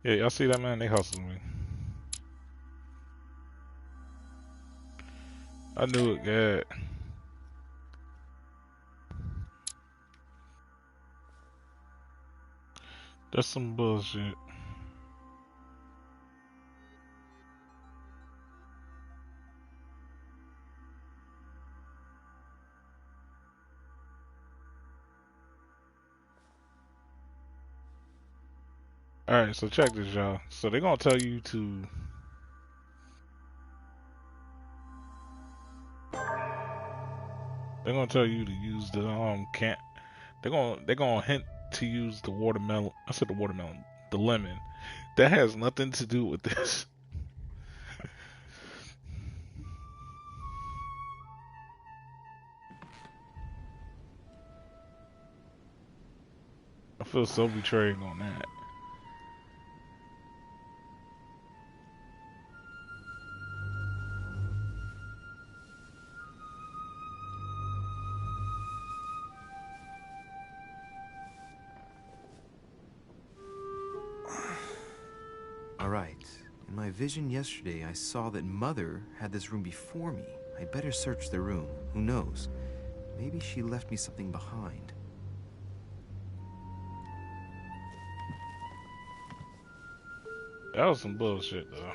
Yeah, y'all see that, man? They hustling me. I knew it, God. That's some bullshit. Alright, so check this, y'all. So they're gonna tell you to use the can't they're gonna hint to use the watermelon. I said the watermelon, the lemon. That has nothing to do with this. I feel so betrayed on that. All right. In my vision yesterday, I saw that Mother had this room before me. I better search the room. Who knows? Maybe she left me something behind. That was some bullshit, though.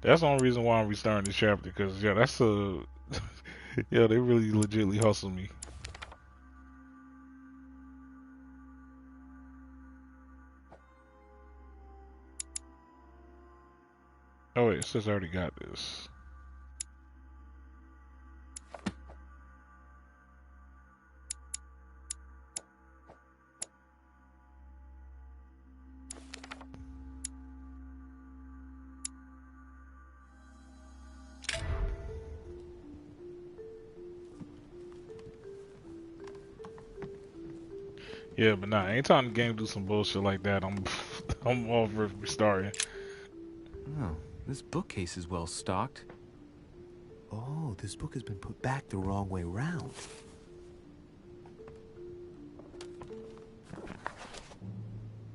That's the only reason why I'm restarting this chapter, because yeah, that's a yeah, they really legitly hustle me. Oh wait, it says I already got this. Yeah, but nah, anytime the game do some bullshit like that, I'm I'm all for restarting. Oh, this bookcase is well stocked. Oh, this book has been put back the wrong way round.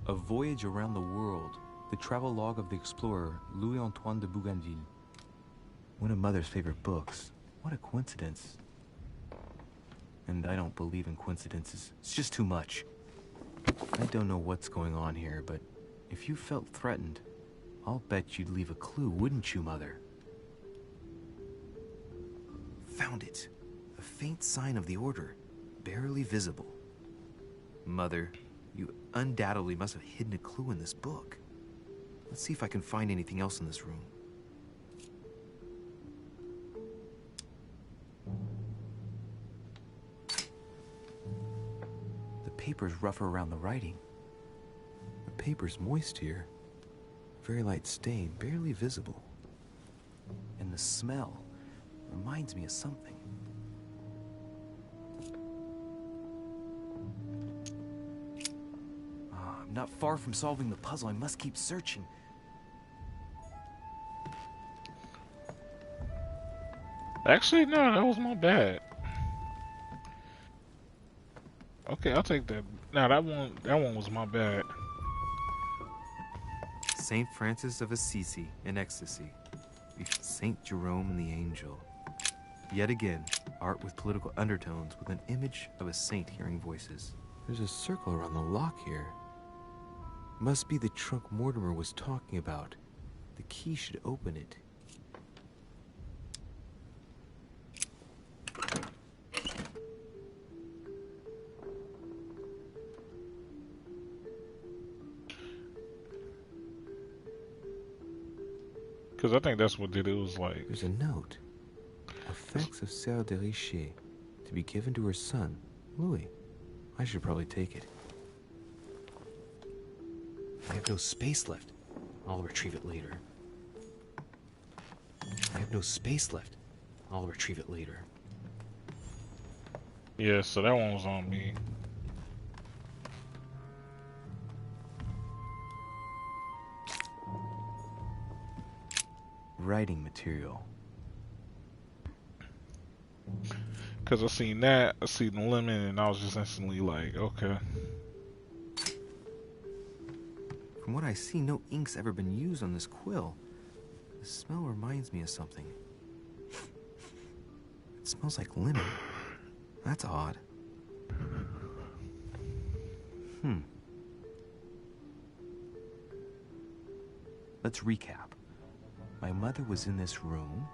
A Voyage Around the World. The travel log of the explorer Louis-Antoine de Bougainville. One of Mother's favorite books. What a coincidence. And I don't believe in coincidences. It's just too much. I don't know what's going on here, but if you felt threatened, I'll bet you'd leave a clue, wouldn't you, Mother? Found it. A faint sign of the order, barely visible. Mother, you undoubtedly must have hidden a clue in this book. Let's see if I can find anything else in this room. The paper's rougher around the writing. The paper's moist here. Very light stain, barely visible. And the smell reminds me of something. I'm not far from solving the puzzle. I must keep searching. Actually, no, that was my bad. Okay, I'll take that. Nah, that one was my bad. Saint Francis of Assisi in ecstasy. Saint Jerome and the angel. Yet again, art with political undertones with an image of a saint hearing voices. There's a circle around the lock here. Must be the trunk Mortimer was talking about. The key should open it. Because I think that's what did it. It was like... There's a note. Effects of Sœur de Richer, to be given to her son, Louis. I should probably take it. I have no space left. I'll retrieve it later. I have no space left. I'll retrieve it later. Yeah, so that one was on me. Writing material. Because I seen that, I seen the lemon, and I was just instantly like, okay. From what I see, no ink's ever been used on this quill. The smell reminds me of something. It smells like lemon. That's odd. Let's recap. My mother was in this room.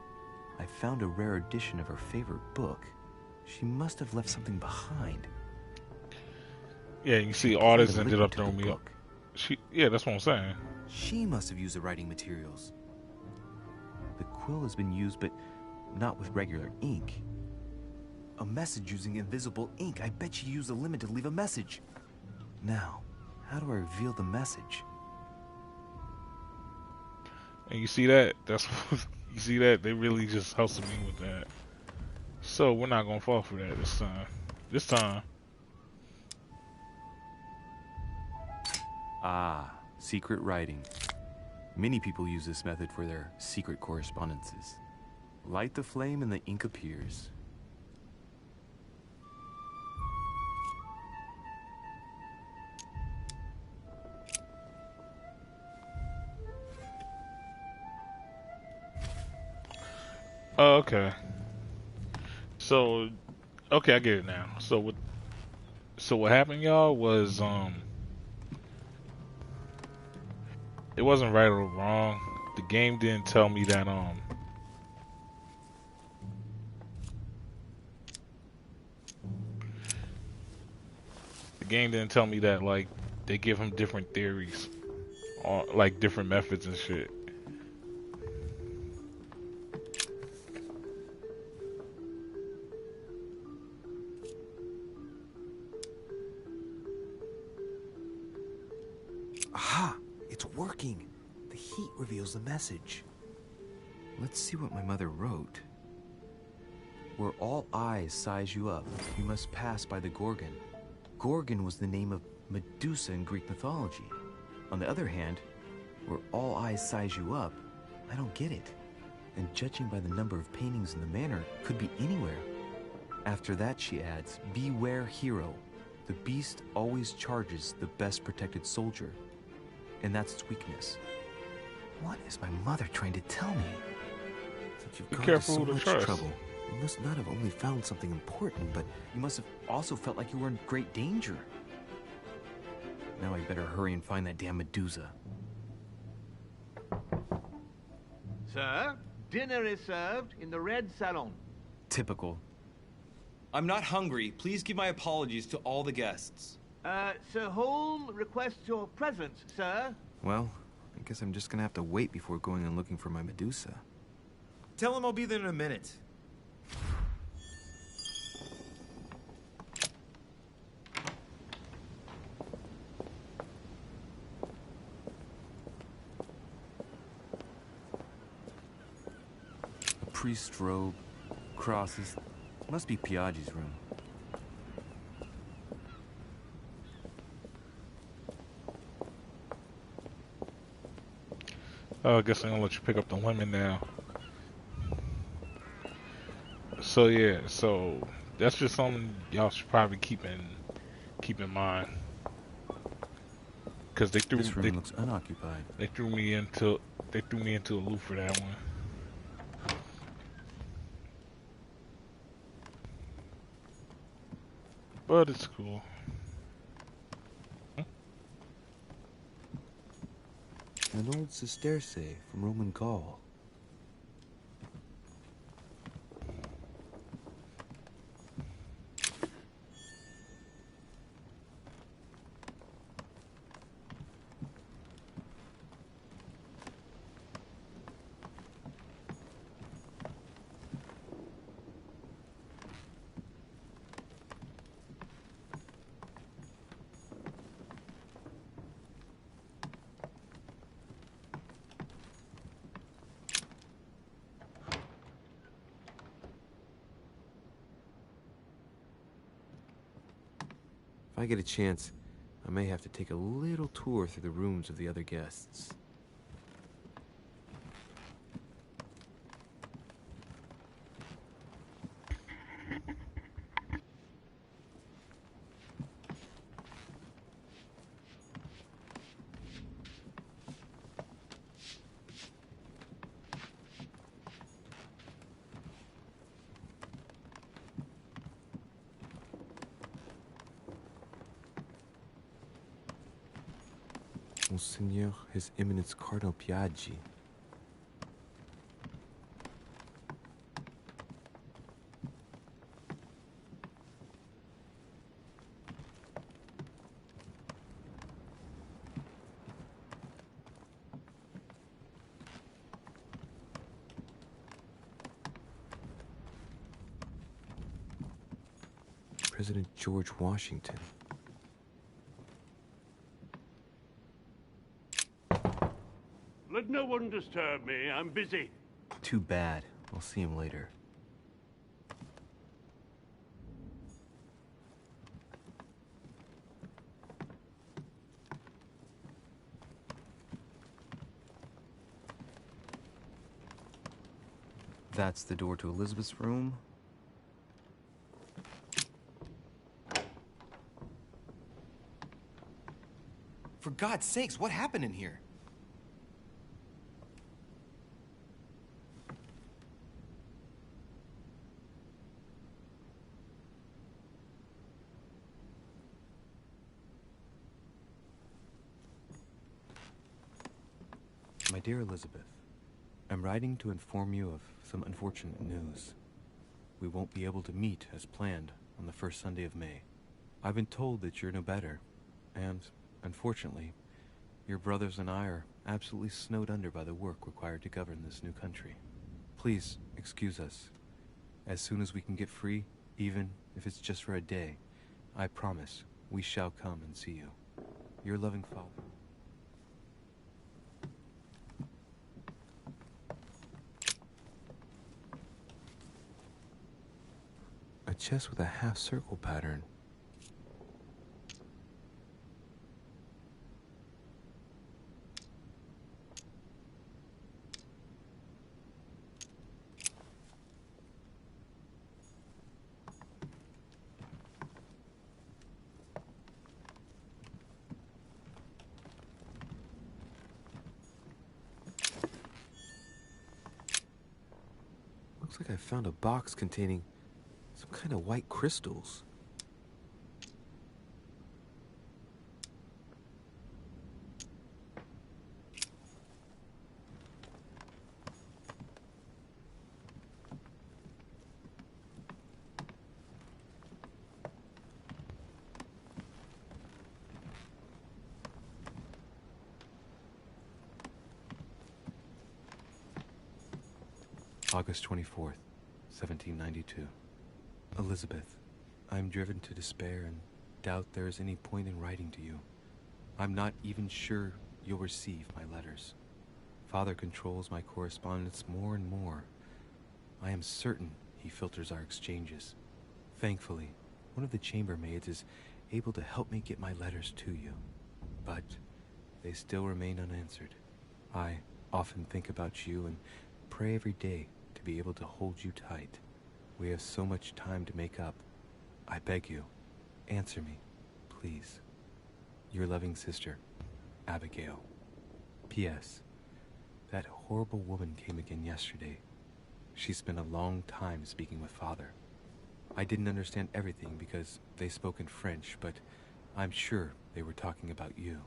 I found a rare edition of her favorite book. She must have left something behind. Yeah, you see all this ended up throwing me up. Yeah, that's what I'm saying. She must have used the writing materials. The quill has been used, but not with regular ink. A message using invisible ink. I bet she used the lemon to leave a message. Now, how do I reveal the message? And you see that? That's you see that? They really just hustled me with that. So we're not gonna fall for that this time. This time. Ah, secret writing. Many people use this method for their secret correspondences. Light the flame and the ink appears. Oh, okay. So, okay, I get it now. So what happened, y'all, was it wasn't right or wrong. the game didn't tell me that like they give him different theories on like different methods and shit. Aha! It's working! The heat reveals the message. Let's see what my mother wrote. Where all eyes size you up, you must pass by the Gorgon. Gorgon was the name of Medusa in Greek mythology. On the other hand, where all eyes size you up, I don't get it. And judging by the number of paintings in the manor, could be anywhere. After that, she adds, beware hero. The beast always charges the best protected soldier. And that's its weakness. What is my mother trying to tell me? That you've Be gone careful to so with the much trust. trouble. You must not have only found something important, but you must have also felt like you were in great danger. Now I better hurry and find that damn Medusa. Sir, dinner is served in the red salon. Typical. I'm not hungry. Please give my apologies to all the guests. Sir Holm requests your presence, sir. Well, I guess I'm just gonna have to wait before going and looking for my Medusa. Tell him I'll be there in a minute. A priest's robe, crosses. Must be Piaggi's room. I guess I'm gonna let you pick up the lemon now. So yeah, so that's just something y'all should probably keep in mind. Cause This room looks unoccupied. They threw me into a loop for that one. But it's cool. An old sesterce from Roman Gaul. If I get a chance, I may have to take a little tour through the rooms of the other guests. Monseigneur, His Eminence Cardinal Piaggi. President George Washington. Let no one disturb me. I'm busy. Too bad. I'll see him later. That's the door to Elizabeth's room. For God's sakes, what happened in here? My dear Elizabeth, I'm writing to inform you of some unfortunate news. We won't be able to meet as planned on the first Sunday of May. I've been told that you're no better, and, unfortunately, your brothers and I are absolutely snowed under by the work required to govern this new country. Please excuse us. As soon as we can get free, even if it's just for a day, I promise we shall come and see you. Your loving father. A chest with a half-circle pattern. Looks like I found a box containing some kind of white crystals. August 24th, 1792. Elizabeth, I'm driven to despair and doubt there is any point in writing to you. I'm not even sure you'll receive my letters. Father controls my correspondence more and more. I am certain he filters our exchanges. Thankfully, one of the chambermaids is able to help me get my letters to you, but they still remain unanswered. I often think about you and pray every day to be able to hold you tight. We have so much time to make up. I beg you, answer me, please. Your loving sister, Abigail. P.S. That horrible woman came again yesterday. She spent a long time speaking with Father. I didn't understand everything because they spoke in French, but I'm sure they were talking about you.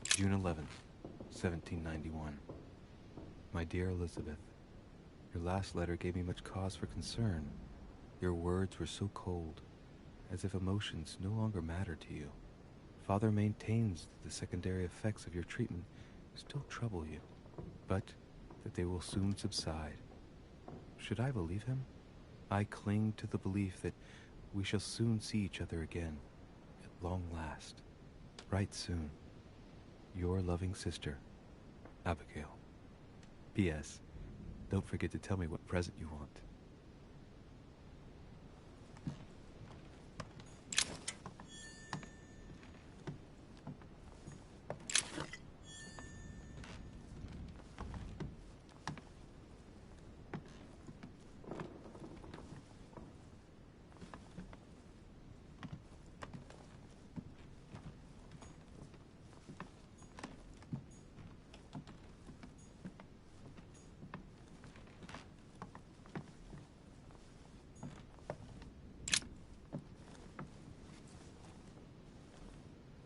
June 11th, 1791. My dear Elizabeth, your last letter gave me much cause for concern. Your words were so cold, as if emotions no longer matter to you. Father maintains that the secondary effects of your treatment still trouble you, but that they will soon subside. Should I believe him? I cling to the belief that we shall soon see each other again, at long last. Right soon. Your loving sister, Abigail. P.S. Don't forget to tell me what present you want.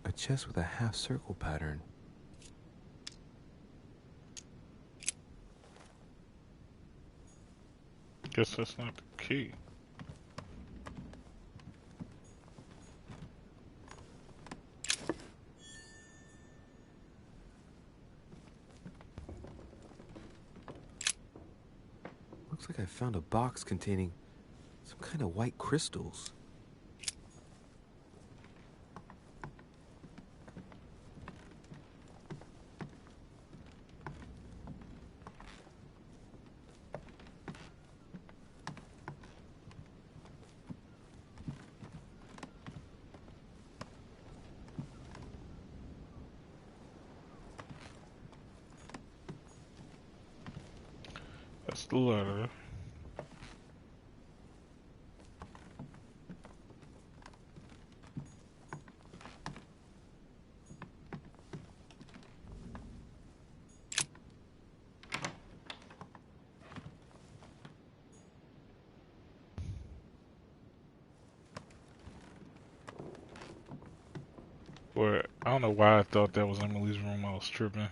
A chest with a half-circle pattern. Guess that's not the key. Looks like I found a box containing some kind of white crystals. That's the letter. I don't know why I thought that was Emily's room. I was tripping.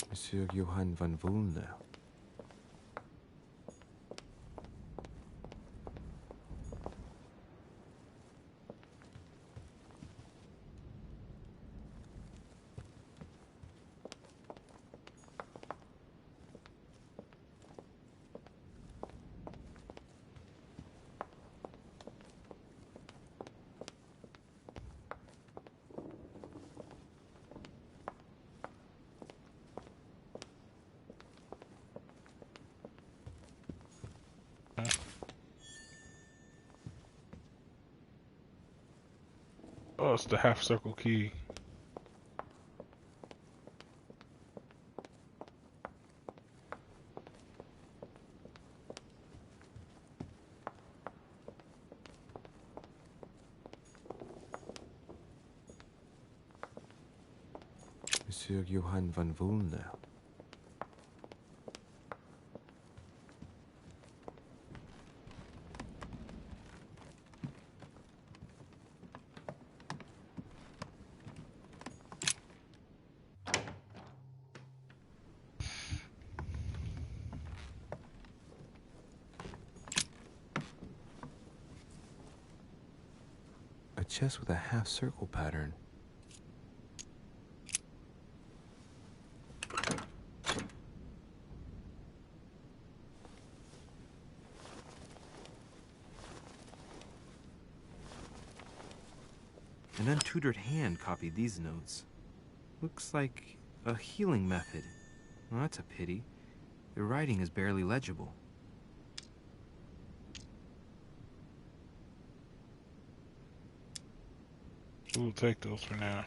Monsieur Johann van Vulner. Oh, it's the half circle key. Monsieur Johann van Vulner. A chest with a half circle pattern. An untutored hand copied these notes. Looks like a healing method. Well, that's a pity. The writing is barely legible. We'll take those for now.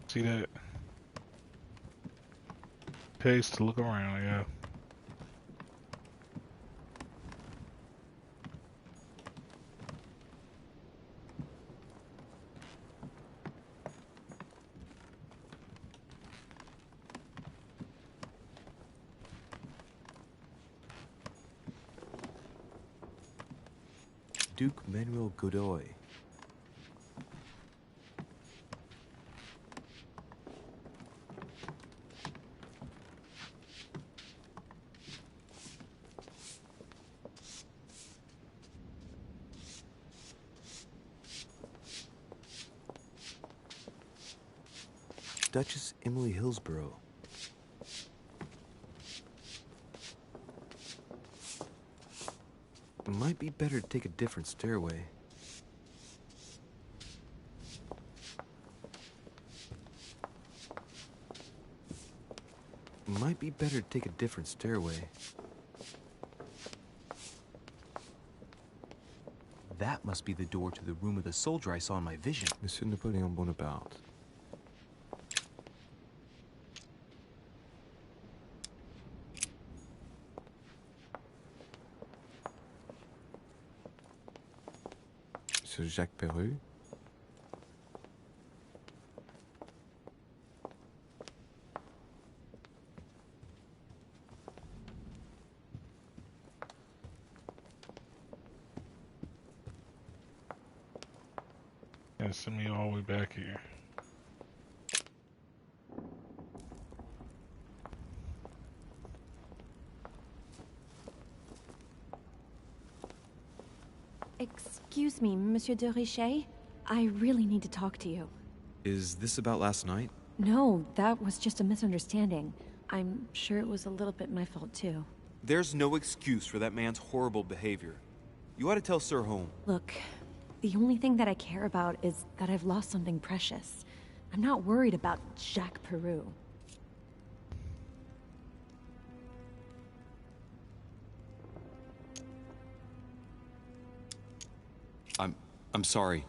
See that? Pays to look around, yeah. Duke Manuel Godoy. Duchess Emily Hillsborough. It might be better to take a different stairway. Might be better to take a different stairway. That must be the door to the room of the soldier I saw in my vision. Monsieur Napoleon Bonaparte. ce Jacques Peru? And send me all the way back here. Excuse me, Monsieur de Richet. I really need to talk to you. Is this about last night? No, that was just a misunderstanding. I'm sure it was a little bit my fault, too. There's no excuse for that man's horrible behavior. You ought to tell Sir Home. Look, the only thing that I care about is that I've lost something precious. I'm not worried about Jacques Peru. I'm sorry.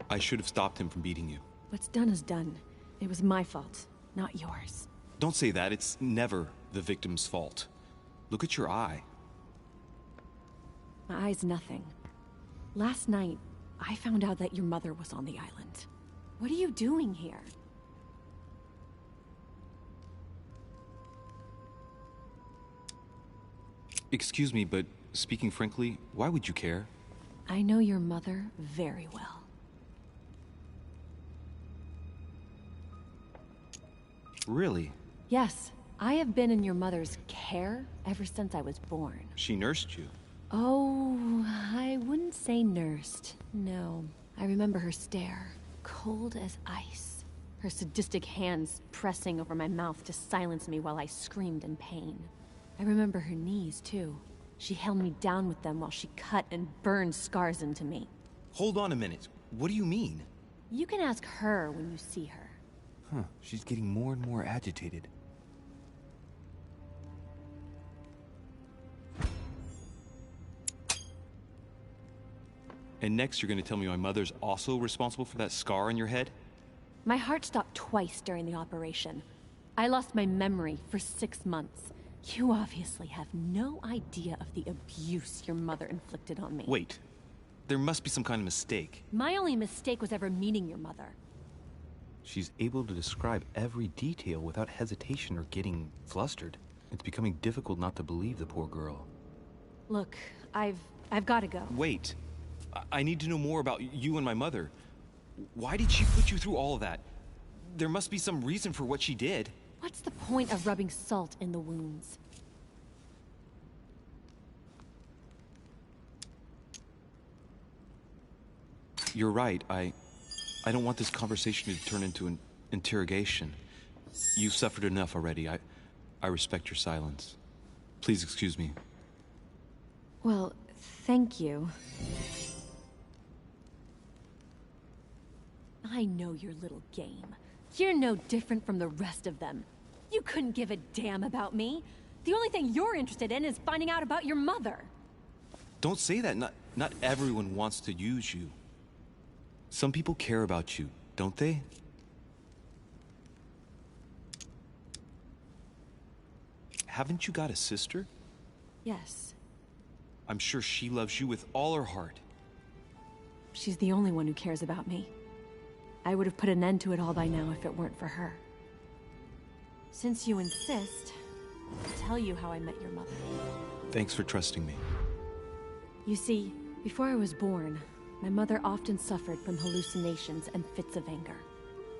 I should have stopped him from beating you. What's done is done. It was my fault, not yours. Don't say that. It's never the victim's fault. Look at your eye. My eye's nothing. Last night, I found out that your mother was on the island. What are you doing here? Excuse me, but speaking frankly, why would you care? I know your mother very well. Really? Yes, I have been in your mother's care ever since I was born. She nursed you. Oh, I wouldn't say nursed. No. I remember her stare, cold as ice. Her sadistic hands pressing over my mouth to silence me while I screamed in pain. I remember her knees, too. She held me down with them while she cut and burned scars into me. Hold on a minute. What do you mean? You can ask her when you see her. Huh, she's getting more and more agitated. And next you're going to tell me my mother's also responsible for that scar on your head? My heart stopped twice during the operation. I lost my memory for 6 months. You obviously have no idea of the abuse your mother inflicted on me. Wait. There must be some kind of mistake. My only mistake was ever meeting your mother. She's able to describe every detail without hesitation or getting flustered. It's becoming difficult not to believe the poor girl. Look, I've got to go. Wait. I need to know more about you and my mother. Why did she put you through all of that? There must be some reason for what she did. What's the point of rubbing salt in the wounds? You're right. I don't want this conversation to turn into an interrogation. You've suffered enough already. I respect your silence. Please excuse me. Well, thank you. I know your little game. You're no different from the rest of them. You couldn't give a damn about me. The only thing you're interested in is finding out about your mother. Don't say that. Not everyone wants to use you. Some people care about you, don't they? Haven't you got a sister? Yes. I'm sure she loves you with all her heart. She's the only one who cares about me. I would have put an end to it all by now if it weren't for her. Since you insist, I'll tell you how I met your mother. Thanks for trusting me. You see, before I was born, my mother often suffered from hallucinations and fits of anger.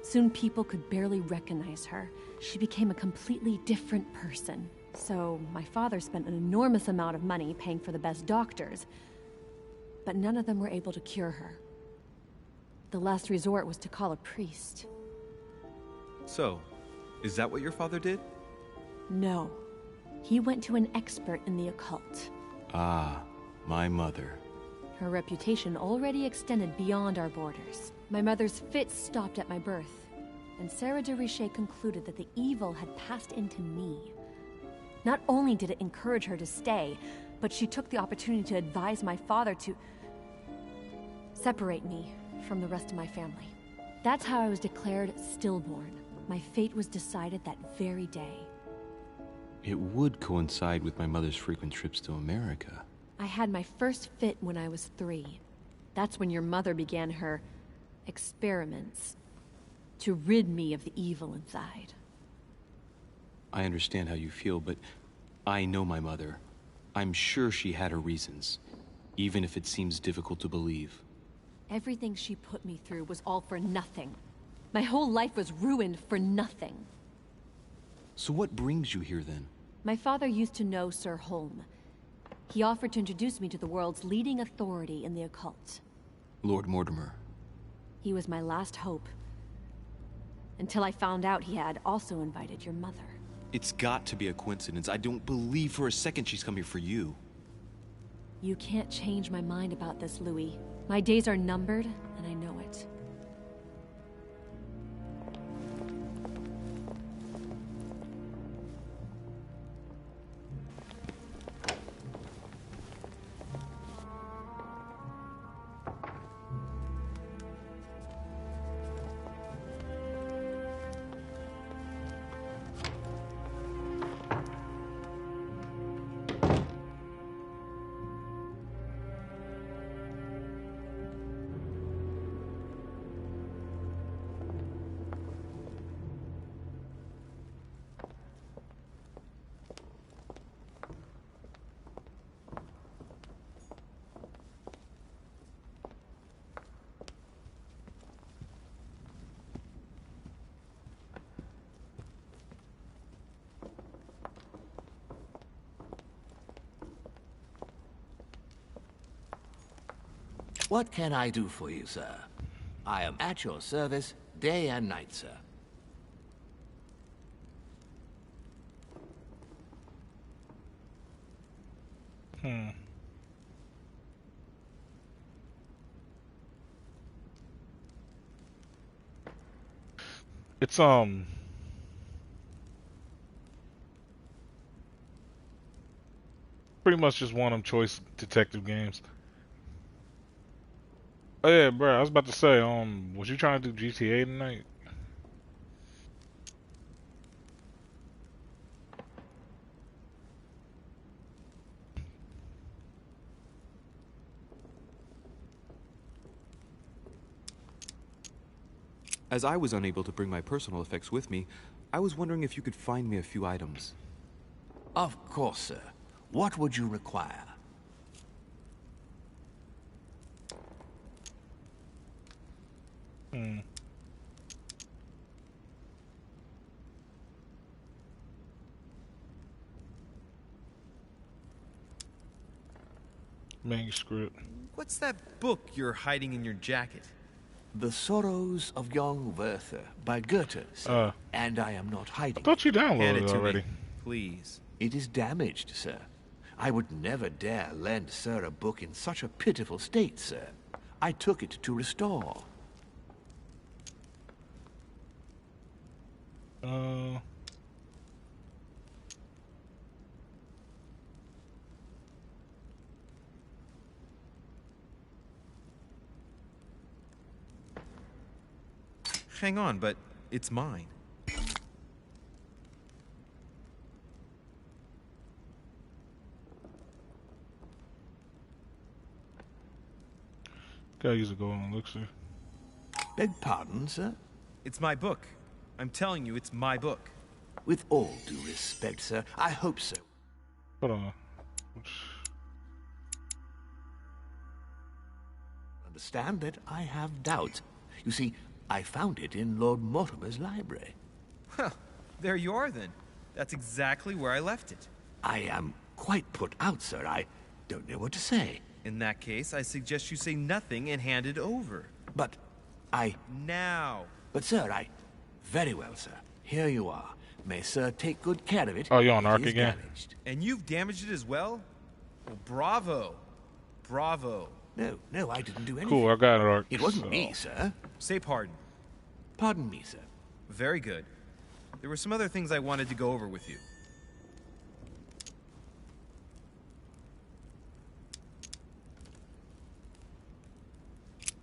Soon people could barely recognize her. She became a completely different person. So my father spent an enormous amount of money paying for the best doctors, but none of them were able to cure her. The last resort was to call a priest. So, is that what your father did? No. He went to an expert in the occult. Ah, my mother. Her reputation already extended beyond our borders. My mother's fits stopped at my birth, and Sarah de Richet concluded that the evil had passed into me. Not only did it encourage her to stay, but she took the opportunity to advise my father to separate me from the rest of my family. That's how I was declared stillborn. My fate was decided that very day. It would coincide with my mother's frequent trips to America. I had my first fit when I was 3. That's when your mother began her experiments to rid me of the evil inside. I understand how you feel, but I know my mother. I'm sure she had her reasons, even if it seems difficult to believe. Everything she put me through was all for nothing. My whole life was ruined for nothing. So what brings you here then? My father used to know Sir Holm. He offered to introduce me to the world's leading authority in the occult. Lord Mortimer. He was my last hope. Until I found out he had also invited your mother. It's got to be a coincidence. I don't believe for a second she's come here for you. You can't change my mind about this, Louis. My days are numbered, and I know it. What can I do for you, sir? I am at your service day and night, sir. It's pretty much just one of them choice detective games. Oh yeah, bro. I was about to say, was you trying to do GTA tonight? As I was unable to bring my personal effects with me, I was wondering if you could find me a few items. Of course, sir. What would you require? Manuscript. What's that book you're hiding in your jacket? The Sorrows of Young Werther by Goethe, sir. And I am not hiding. I thought you Hand downloaded it it to already. me, please. It is damaged, sir. I would never dare lend sir a book in such a pitiful state, sir. I took it to restore. Hang on, but it's mine. Gotta use a golden elixir. Beg pardon, sir? It's my book. I'm telling you, it's my book. With all due respect, sir, I hope so. Hold on. Understand that I have doubts. You see, I found it in Lord Mortimer's library. Huh. There you are, then. That's exactly where I left it. I am quite put out, sir. I don't know what to say. In that case, I suggest you say nothing and hand it over. But I... Now. But, sir, I... Very well, sir. Here you are. May sir take good care of it. Oh, you're on It Ark is again? damaged. And you've damaged it as well? Well, bravo. Bravo. No, I didn't do anything. Cool, I got it, Ark. It wasn't me, sir. Say pardon. Pardon me, sir. Very good. There were some other things I wanted to go over with you.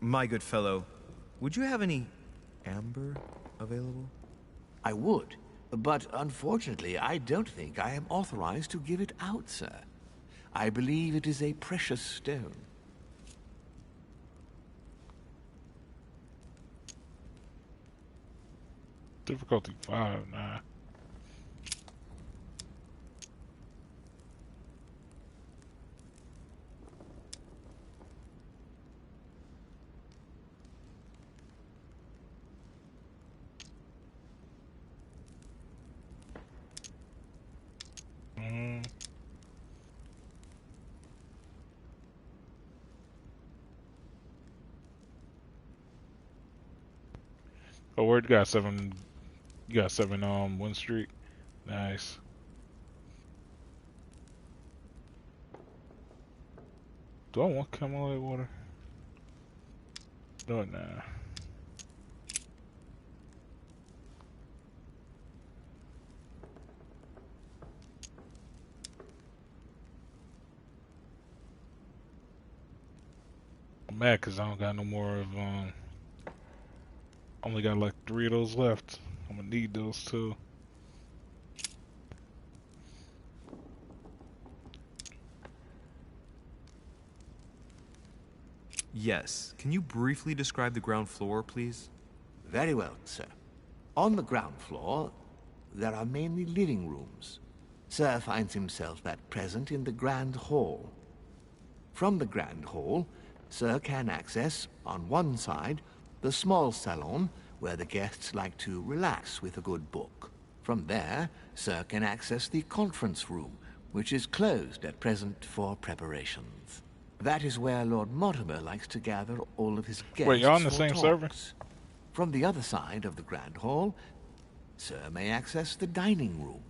My good fellow, would you have any amber available? I would, but unfortunately, I don't think I am authorized to give it out, sir. I believe it is a precious stone. Difficulty 5, nah. Oh, word, you got 7. You got 7 win streak. Nice. Do I want Camelot water? No, nah. I'm mad because I don't got no more of only got like 3 of those left. I'm gonna need those too. Yes. Can you briefly describe the ground floor, please? Very well, sir. On the ground floor, there are mainly living rooms. Sir finds himself at present in the Grand Hall. From the Grand Hall, Sir can access, on one side, the small salon where the guests like to relax with a good book. From there, Sir can access the conference room, which is closed at present for preparations. That is where Lord Mortimer likes to gather all of his guests. Wait, y'all on the for same talks. server? From the other side of the Grand Hall, Sir may access the dining room.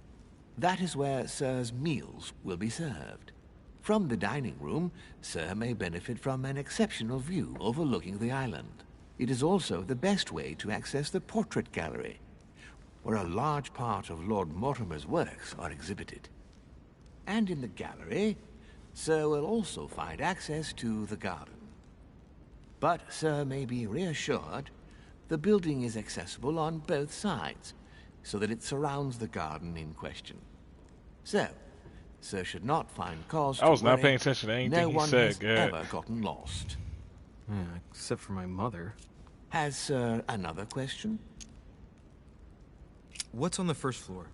That is where Sir's meals will be served. From the dining room, Sir may benefit from an exceptional view overlooking the island. It is also the best way to access the portrait gallery, where a large part of Lord Mortimer's works are exhibited. And in the gallery, Sir will also find access to the garden. But Sir may be reassured the building is accessible on both sides, so that it surrounds the garden in question. So, Sir should not find cause to I was not worry. paying attention to anything No he one said, has Gad. ever gotten lost. Yeah, except for my mother. Has Sir another question? What's on the first floor?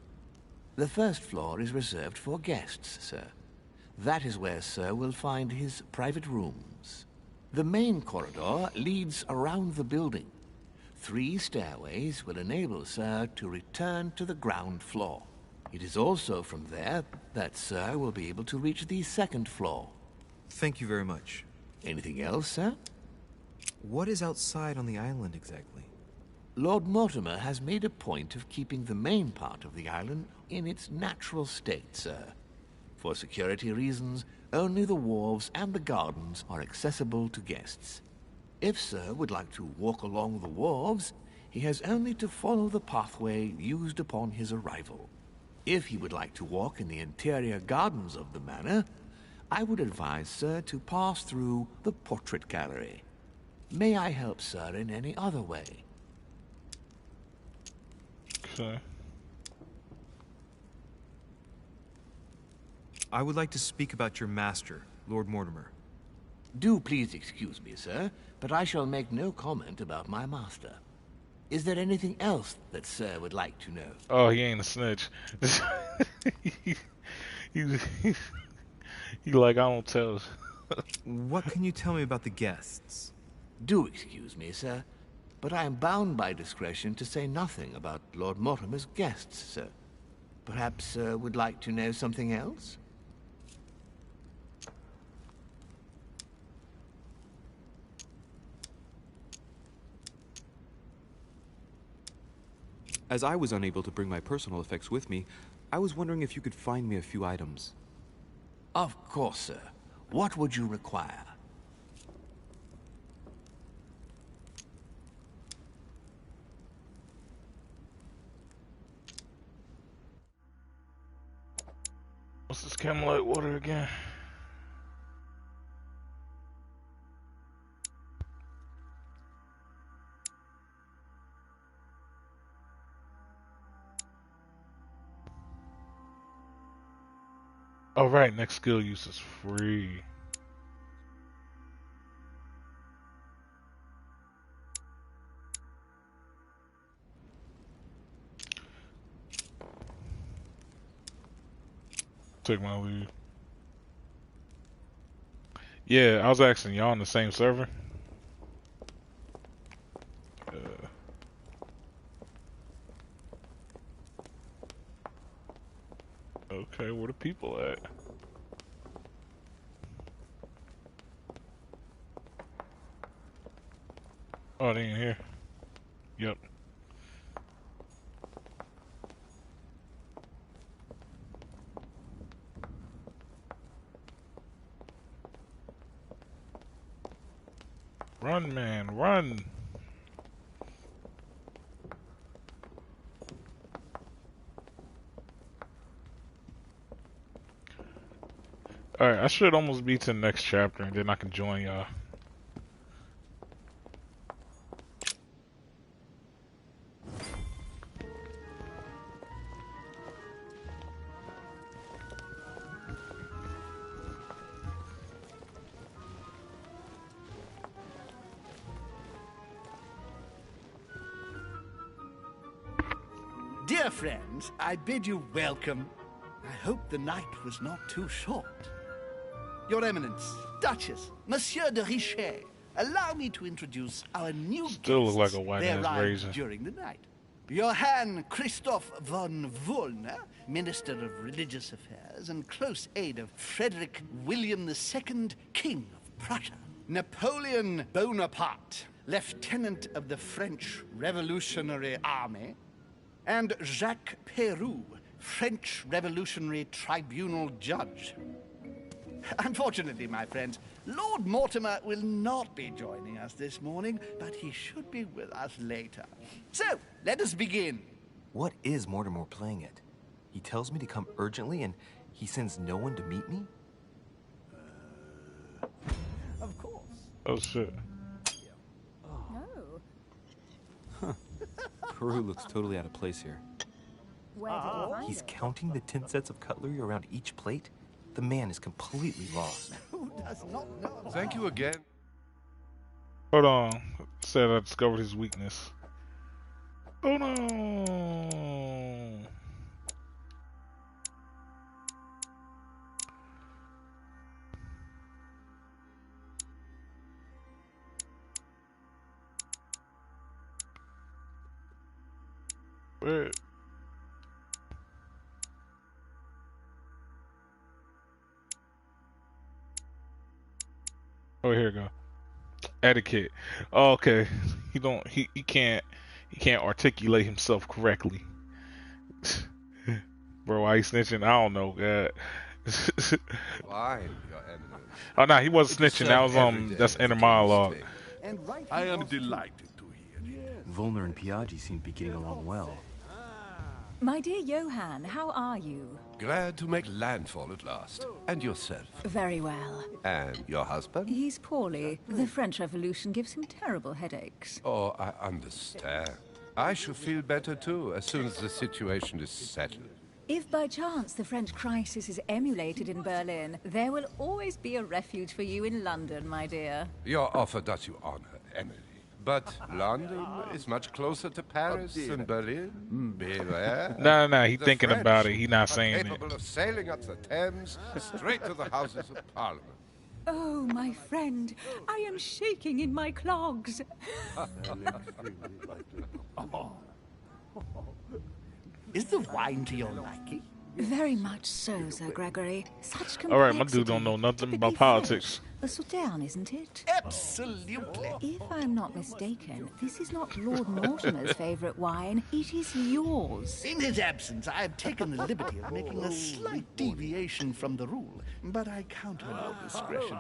The first floor is reserved for guests, sir. That is where Sir will find his private rooms. The main corridor leads around the building. 3 stairways will enable Sir to return to the ground floor. It is also from there that Sir will be able to reach the second floor. Thank you very much. Anything else, sir? What is outside on the island exactly? Lord Mortimer has made a point of keeping the main part of the island in its natural state, sir. For security reasons, only the wharves and the gardens are accessible to guests. If Sir would like to walk along the wharves, he has only to follow the pathway used upon his arrival. If he would like to walk in the interior gardens of the manor, I would advise Sir to pass through the portrait gallery. May I help Sir in any other way? Okay. I would like to speak about your master, Lord Mortimer. Do please excuse me, sir, but I shall make no comment about my master. Is there anything else that Sir would like to know? Oh, he ain't a snitch. he, he like, I don't tell. What can you tell me about the guests? Do excuse me, sir, but I am bound by discretion to say nothing about Lord Mortimer's guests, sir. Perhaps Sir would like to know something else? As I was unable to bring my personal effects with me, I was wondering if you could find me a few items. Of course, sir. What would you require? What's this Camelot water again? All right, next skill use is free. Take my leave. Yeah, I was asking y'all on the same server. Okay, where the people at? Oh, they ain't here. Yep. Run, man, run! Alright, I should almost be to the next chapter, and then I can join y'all. Dear friends, I bid you welcome. I hope the night was not too short. Your Eminence, Duchess, Monsieur de Richet, allow me to introduce our new Still look like guests. a white They ass arrived raisin. during the night. Johann Christoph von Wollner, Minister of Religious Affairs and close aide of Frederick William II, King of Prussia. Napoleon Bonaparte, Lieutenant of the French Revolutionary Army. And Jacques Peroux, French Revolutionary Tribunal Judge. Unfortunately, my friends, Lord Mortimer will not be joining us this morning, but he should be with us later. So, let us begin. What is Mortimer playing at? He tells me to come urgently and he sends no one to meet me? Of course. Oh shit. Peru looks totally out of place here. He's counting the 10 sets of cutlery around each plate? The man is completely lost. Who does not know? Thank you again. Hold on. Said I discovered his weakness. Oh no. Where? Oh, here we go. Etiquette. Oh, okay. He can't articulate himself correctly. Bro, why he snitching? I don't know, God. Fine, Your Eminence. Oh no, he wasn't snitching. That was that's inner monologue. I am delighted to hear it. Volner and Piaggi seem to be getting along well. My dear Johann, how are you? Glad to make landfall at last. And yourself? Very well. And your husband? He's poorly. The French Revolution gives him terrible headaches. Oh, I understand. I shall feel better too, as soon as the situation is settled. If by chance the French crisis is emulated in Berlin, there will always be a refuge for you in London, my dear. Your offer does you honor, Emily. But London is much closer to Paris than Berlin. Beware. No, he's The thinking French about it. He's not saying are it. capable of sailing up the Thames straight to the Houses of Parliament. Oh, my friend, I am shaking in my clogs. Is the wine to your liking? Very much so, Sir Gregory. Such complexity. All right, my dude don't know nothing about politics. A Sauternes, isn't it? Absolutely. If I'm not mistaken, this is not Lord Mortimer's favourite wine. It is yours. In his absence, I have taken the liberty of making a slight deviation from the rule, but I count on your discretion.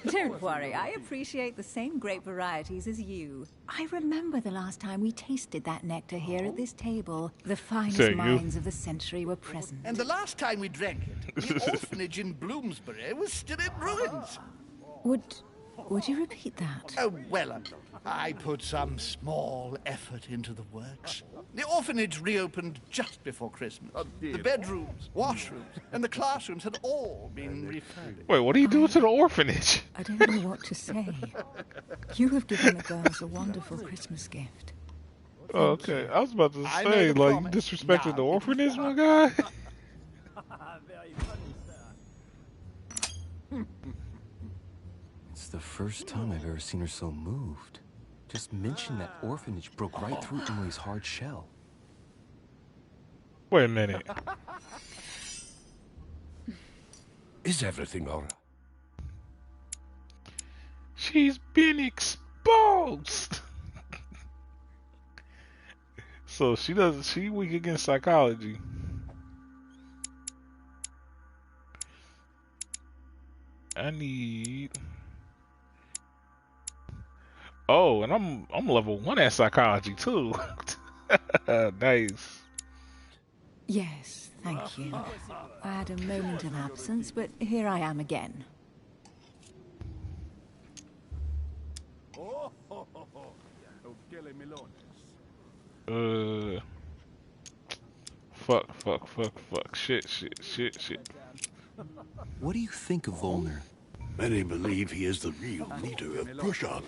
Don't worry, I appreciate the same grape varieties as you. I remember the last time we tasted that nectar here at this table. The finest minds of the century were present. And the last time we drank it, the orphanage in Bloomsbury was still in ruins. Would you repeat that? Oh, well, I put some small effort into the works. The orphanage reopened just before Christmas. The bedrooms, washrooms, and the classrooms had all been refurbished. Wait, what are you doing to the orphanage? I don't know what to say. You have given the girls a wonderful Christmas gift. Oh, okay, I was about to say, like, you disrespected the orphanage, my guy? Very funny, It's the first time I've ever seen her so moved. Just mention that orphanage broke right through Emily's hard shell. Wait a minute. Is everything all right? She's been exposed. So she weak against psychology. I need. Oh, and I'm level 1 at psychology too. Nice. Yes, thank you. I had a moment of absence, but here I am again. Fuck. Shit. What do you think of Volner? Many believe he is the real leader of Prussia.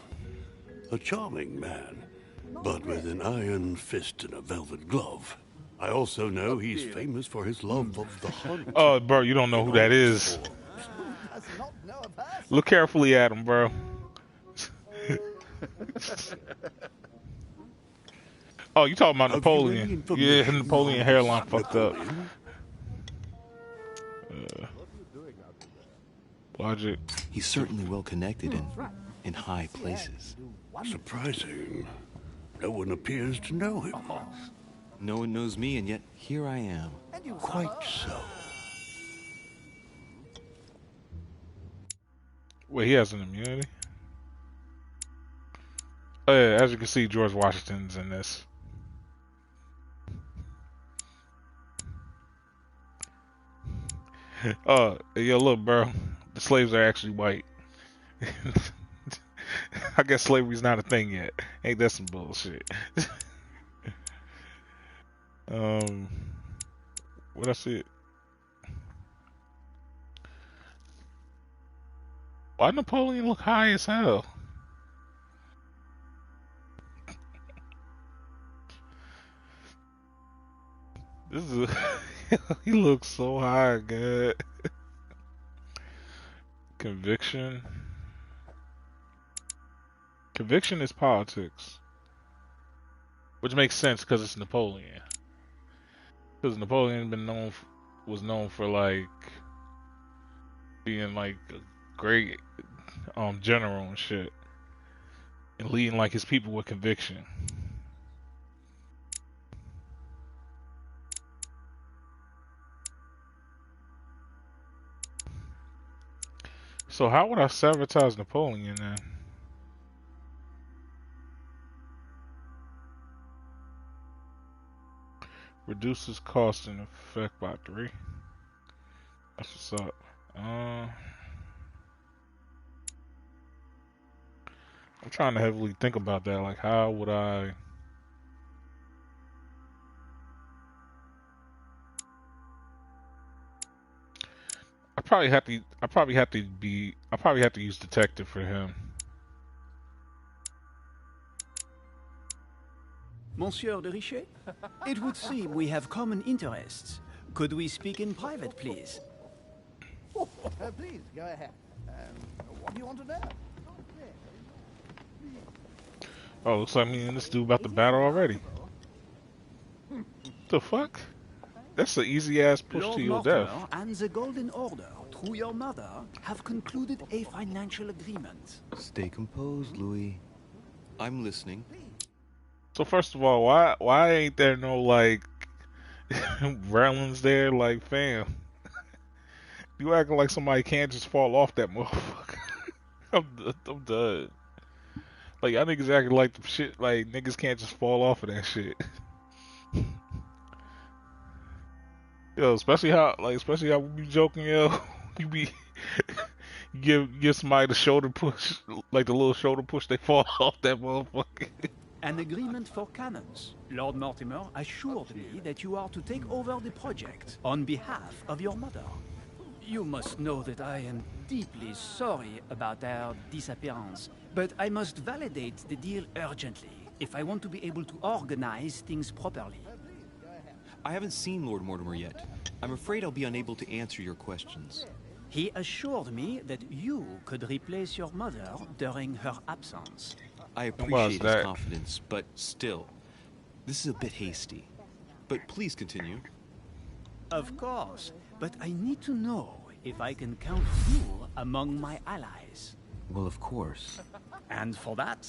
A charming man, but with an iron fist and a velvet glove. I also know he's famous for his love of the hunt. Oh, bro, you don't know who that is. Look carefully at him, bro. Oh, you talking about Napoleon? Yeah, Napoleon hairline fucked up. Logic. He's certainly well connected and in high places. Surprising. No one appears to know him. No one knows me, and yet here I am. Quite so. Wait, he has an immunity? Oh, yeah, as you can see, George Washington's in this. Yo, look, bro. The slaves are actually white. I guess slavery's not a thing yet. Ain't that some bullshit? What I said? Why Napoleon look high as hell? This is he looks so high, God. Conviction. Conviction is politics, which makes sense because it's Napoleon. Because Napoleon was known for like being like a great general and shit, and leading like his people with conviction. So how would I sabotage Napoleon then? Reduces cost and effect by 3. That's what's up. I'm trying to heavily think about that. Like, how would I? I probably have to use detective for him. Monsieur de Richet, it would seem we have common interests. Could we speak in private, please? Please, go ahead. What do you want to know? Oh, looks like me and this dude about to battle already. The fuck? That's an easy ass push Lord to your Mortimer death. and the Golden Order, through your mother, have concluded a financial agreement. Stay composed, Louis. I'm listening. So first of all, why ain't there no like railings there? Like, fam, you acting like somebody can't just fall off that motherfucker. I'm done. Like, y'all niggas acting like the shit. Like, niggas can't just fall off of that shit. Yo, especially how we be joking, yo. You give somebody the shoulder push, like the little shoulder push, they fall off that motherfucker. An agreement for cannons. Lord Mortimer assured me that you are to take over the project on behalf of your mother. You must know that I am deeply sorry about their disappearance, but I must validate the deal urgently if I want to be able to organize things properly. I haven't seen Lord Mortimer yet. I'm afraid I'll be unable to answer your questions. He assured me that you could replace your mother during her absence. I appreciate his confidence, but still, this is a bit hasty. But please continue. Of course, but I need to know if I can count you among my allies. Well, of course. And for that,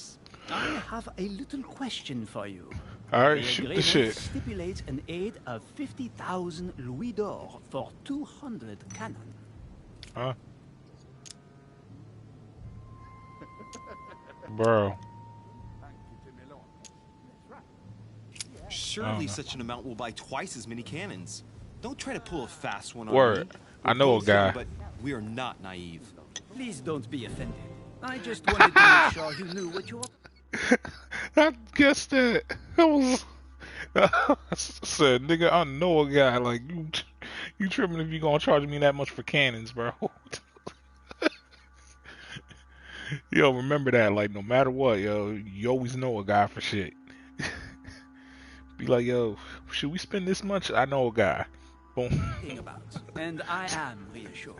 I have a little question for you. Alright, the shoot the agreement shit. stipulates an aid of 50,000 louis d'or for 200 cannon. Huh? Bro. Surely such an amount will buy twice as many cannons. Don't try to pull a fast one on Word. me. I know a guy. But we are not naive. Please don't be offended. I just wanted to make sure you knew what you were... I guessed that. I was... I said, nigga, I know a guy. Like, you tripping if you gonna charge me that much for cannons, bro. Yo, remember that. Like, no matter what, yo, you always know a guy for shit. Be like, yo, should we spend this much? I know a guy. Boom. And I am reassured.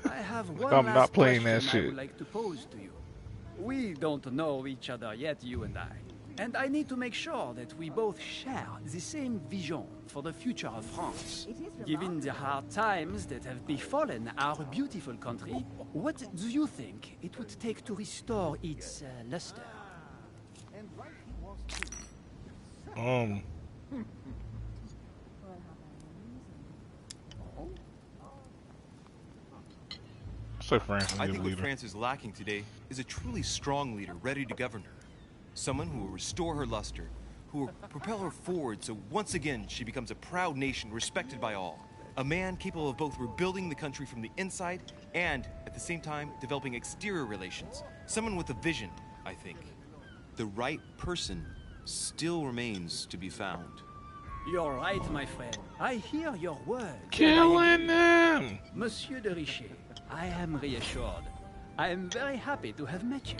I have one I'm last not playing question that shit. I would like to pose to you. We don't know each other yet, you and I. And I need to make sure that we both share the same vision for the future of France. Given the hard times that have befallen our beautiful country, what do you think it would take to restore its luster? So France I is think a what leader. France is lacking today is a truly strong leader ready to govern her. Someone who will restore her luster, who will propel her forward so once again she becomes a proud nation respected by all. A man capable of both rebuilding the country from the inside and, at the same time, developing exterior relations. Someone with a vision, I think. The right person still remains to be found. You're right, my friend. I hear your words. Killing them! Monsieur de Richet, I am reassured. I am very happy to have met you.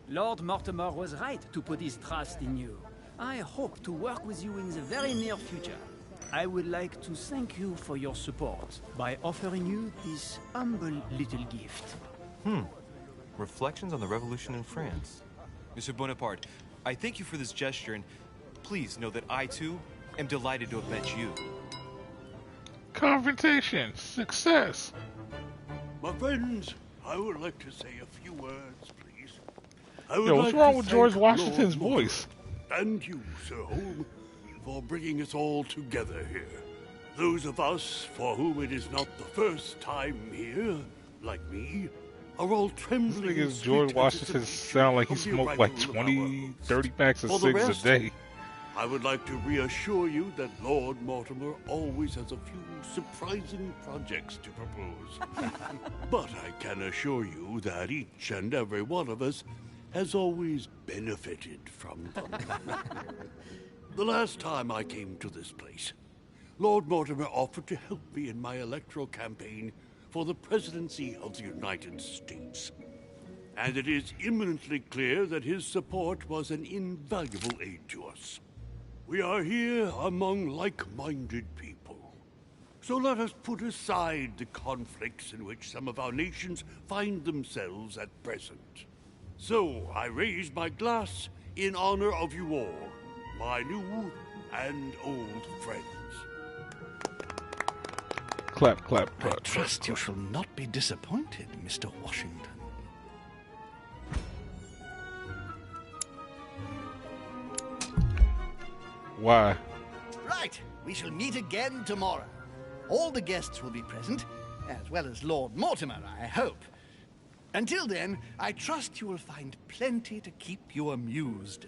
Lord Mortimer was right to put his trust in you. I hope to work with you in the very near future. I would like to thank you for your support by offering you this humble little gift. Reflections on the revolution in France. Monsieur Bonaparte, I thank you for this gesture, and please know that I, too, am delighted to have met you. Confrontation. Success. My friends, I would like to say a few words, please. Yo, what's wrong with George Washington's voice? And you, Sir Holmes, for bringing us all together here. Those of us for whom it is not the first time here, like me, are all trembling. Niggas George Washington sound like he smoked like 20, 30 packs of cigs a day. I would like to reassure you that Lord Mortimer always has a few surprising projects to propose. But I can assure you that each and every one of us has always benefited from them. The last time I came to this place, Lord Mortimer offered to help me in my electoral campaign for the presidency of the United States. And it is imminently clear that his support was an invaluable aid to us. We are here among like-minded people. So let us put aside the conflicts in which some of our nations find themselves at present. So I raise my glass in honor of you all, my new and old friends. Clap, clap, clap. I trust you shall not be disappointed, Mr. Washington. Why? Right, we shall meet again tomorrow. All the guests will be present, as well as Lord Mortimer, I hope. Until then, I trust you will find plenty to keep you amused.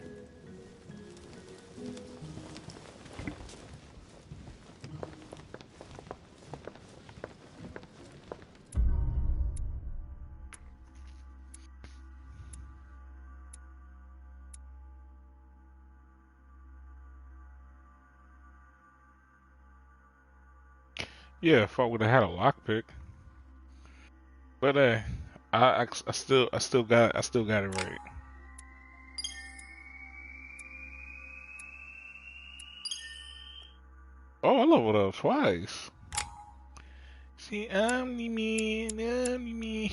Yeah, if I would have had a lockpick. But I still got it right. Oh, I leveled up twice. The Omni-Man, Omni-Man.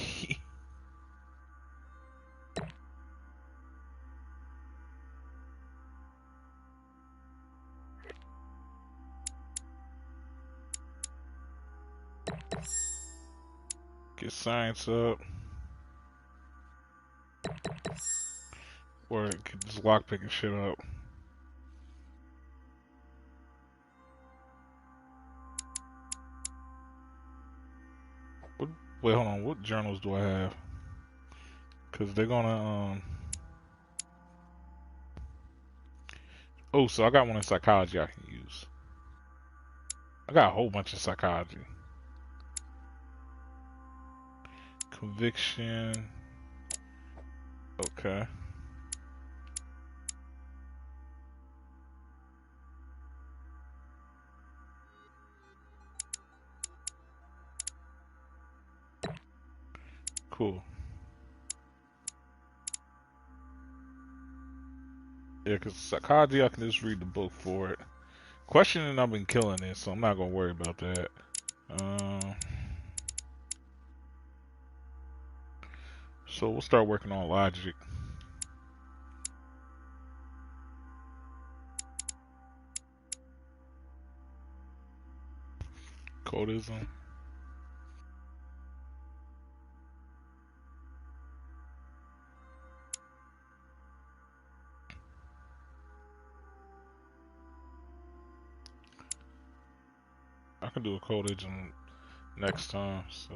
Get science up. Or get this lockpicking shit up. Wait, hold on. What journals do I have? Because they're gonna, Oh, so I got one in psychology I can use. I got a whole bunch of psychology. Conviction. Okay. Cool. Yeah, because psychology, I can just read the book for it. Questioning, I've been killing it, so I'm not gonna worry about that. So we'll start working on logic. Codism. I can do a codism next time, so.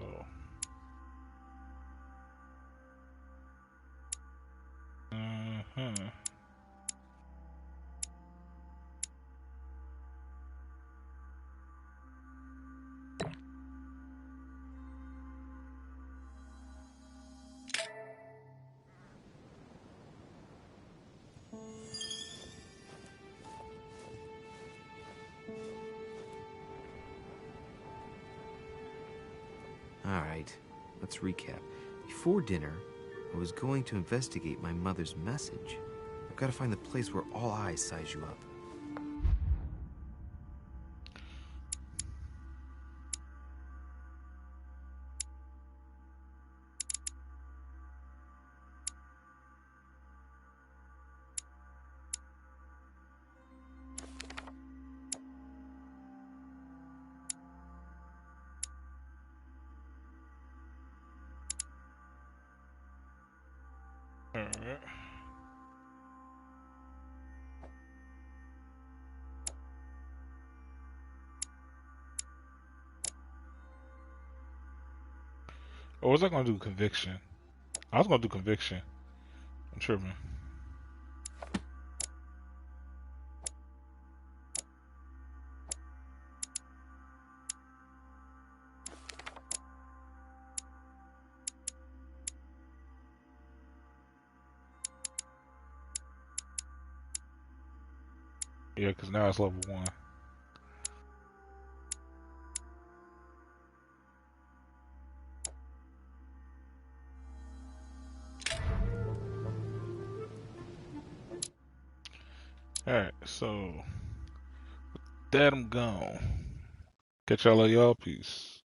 Alright, let's recap. Before dinner, I was going to investigate my mother's message. I've got to find the place where all eyes size you up. Alright. Or was I gonna do conviction? I was gonna do conviction. I'm tripping. Yeah, because now it's level 1. Alright, so that I'm gone. Catch y'all later, y'all. Peace.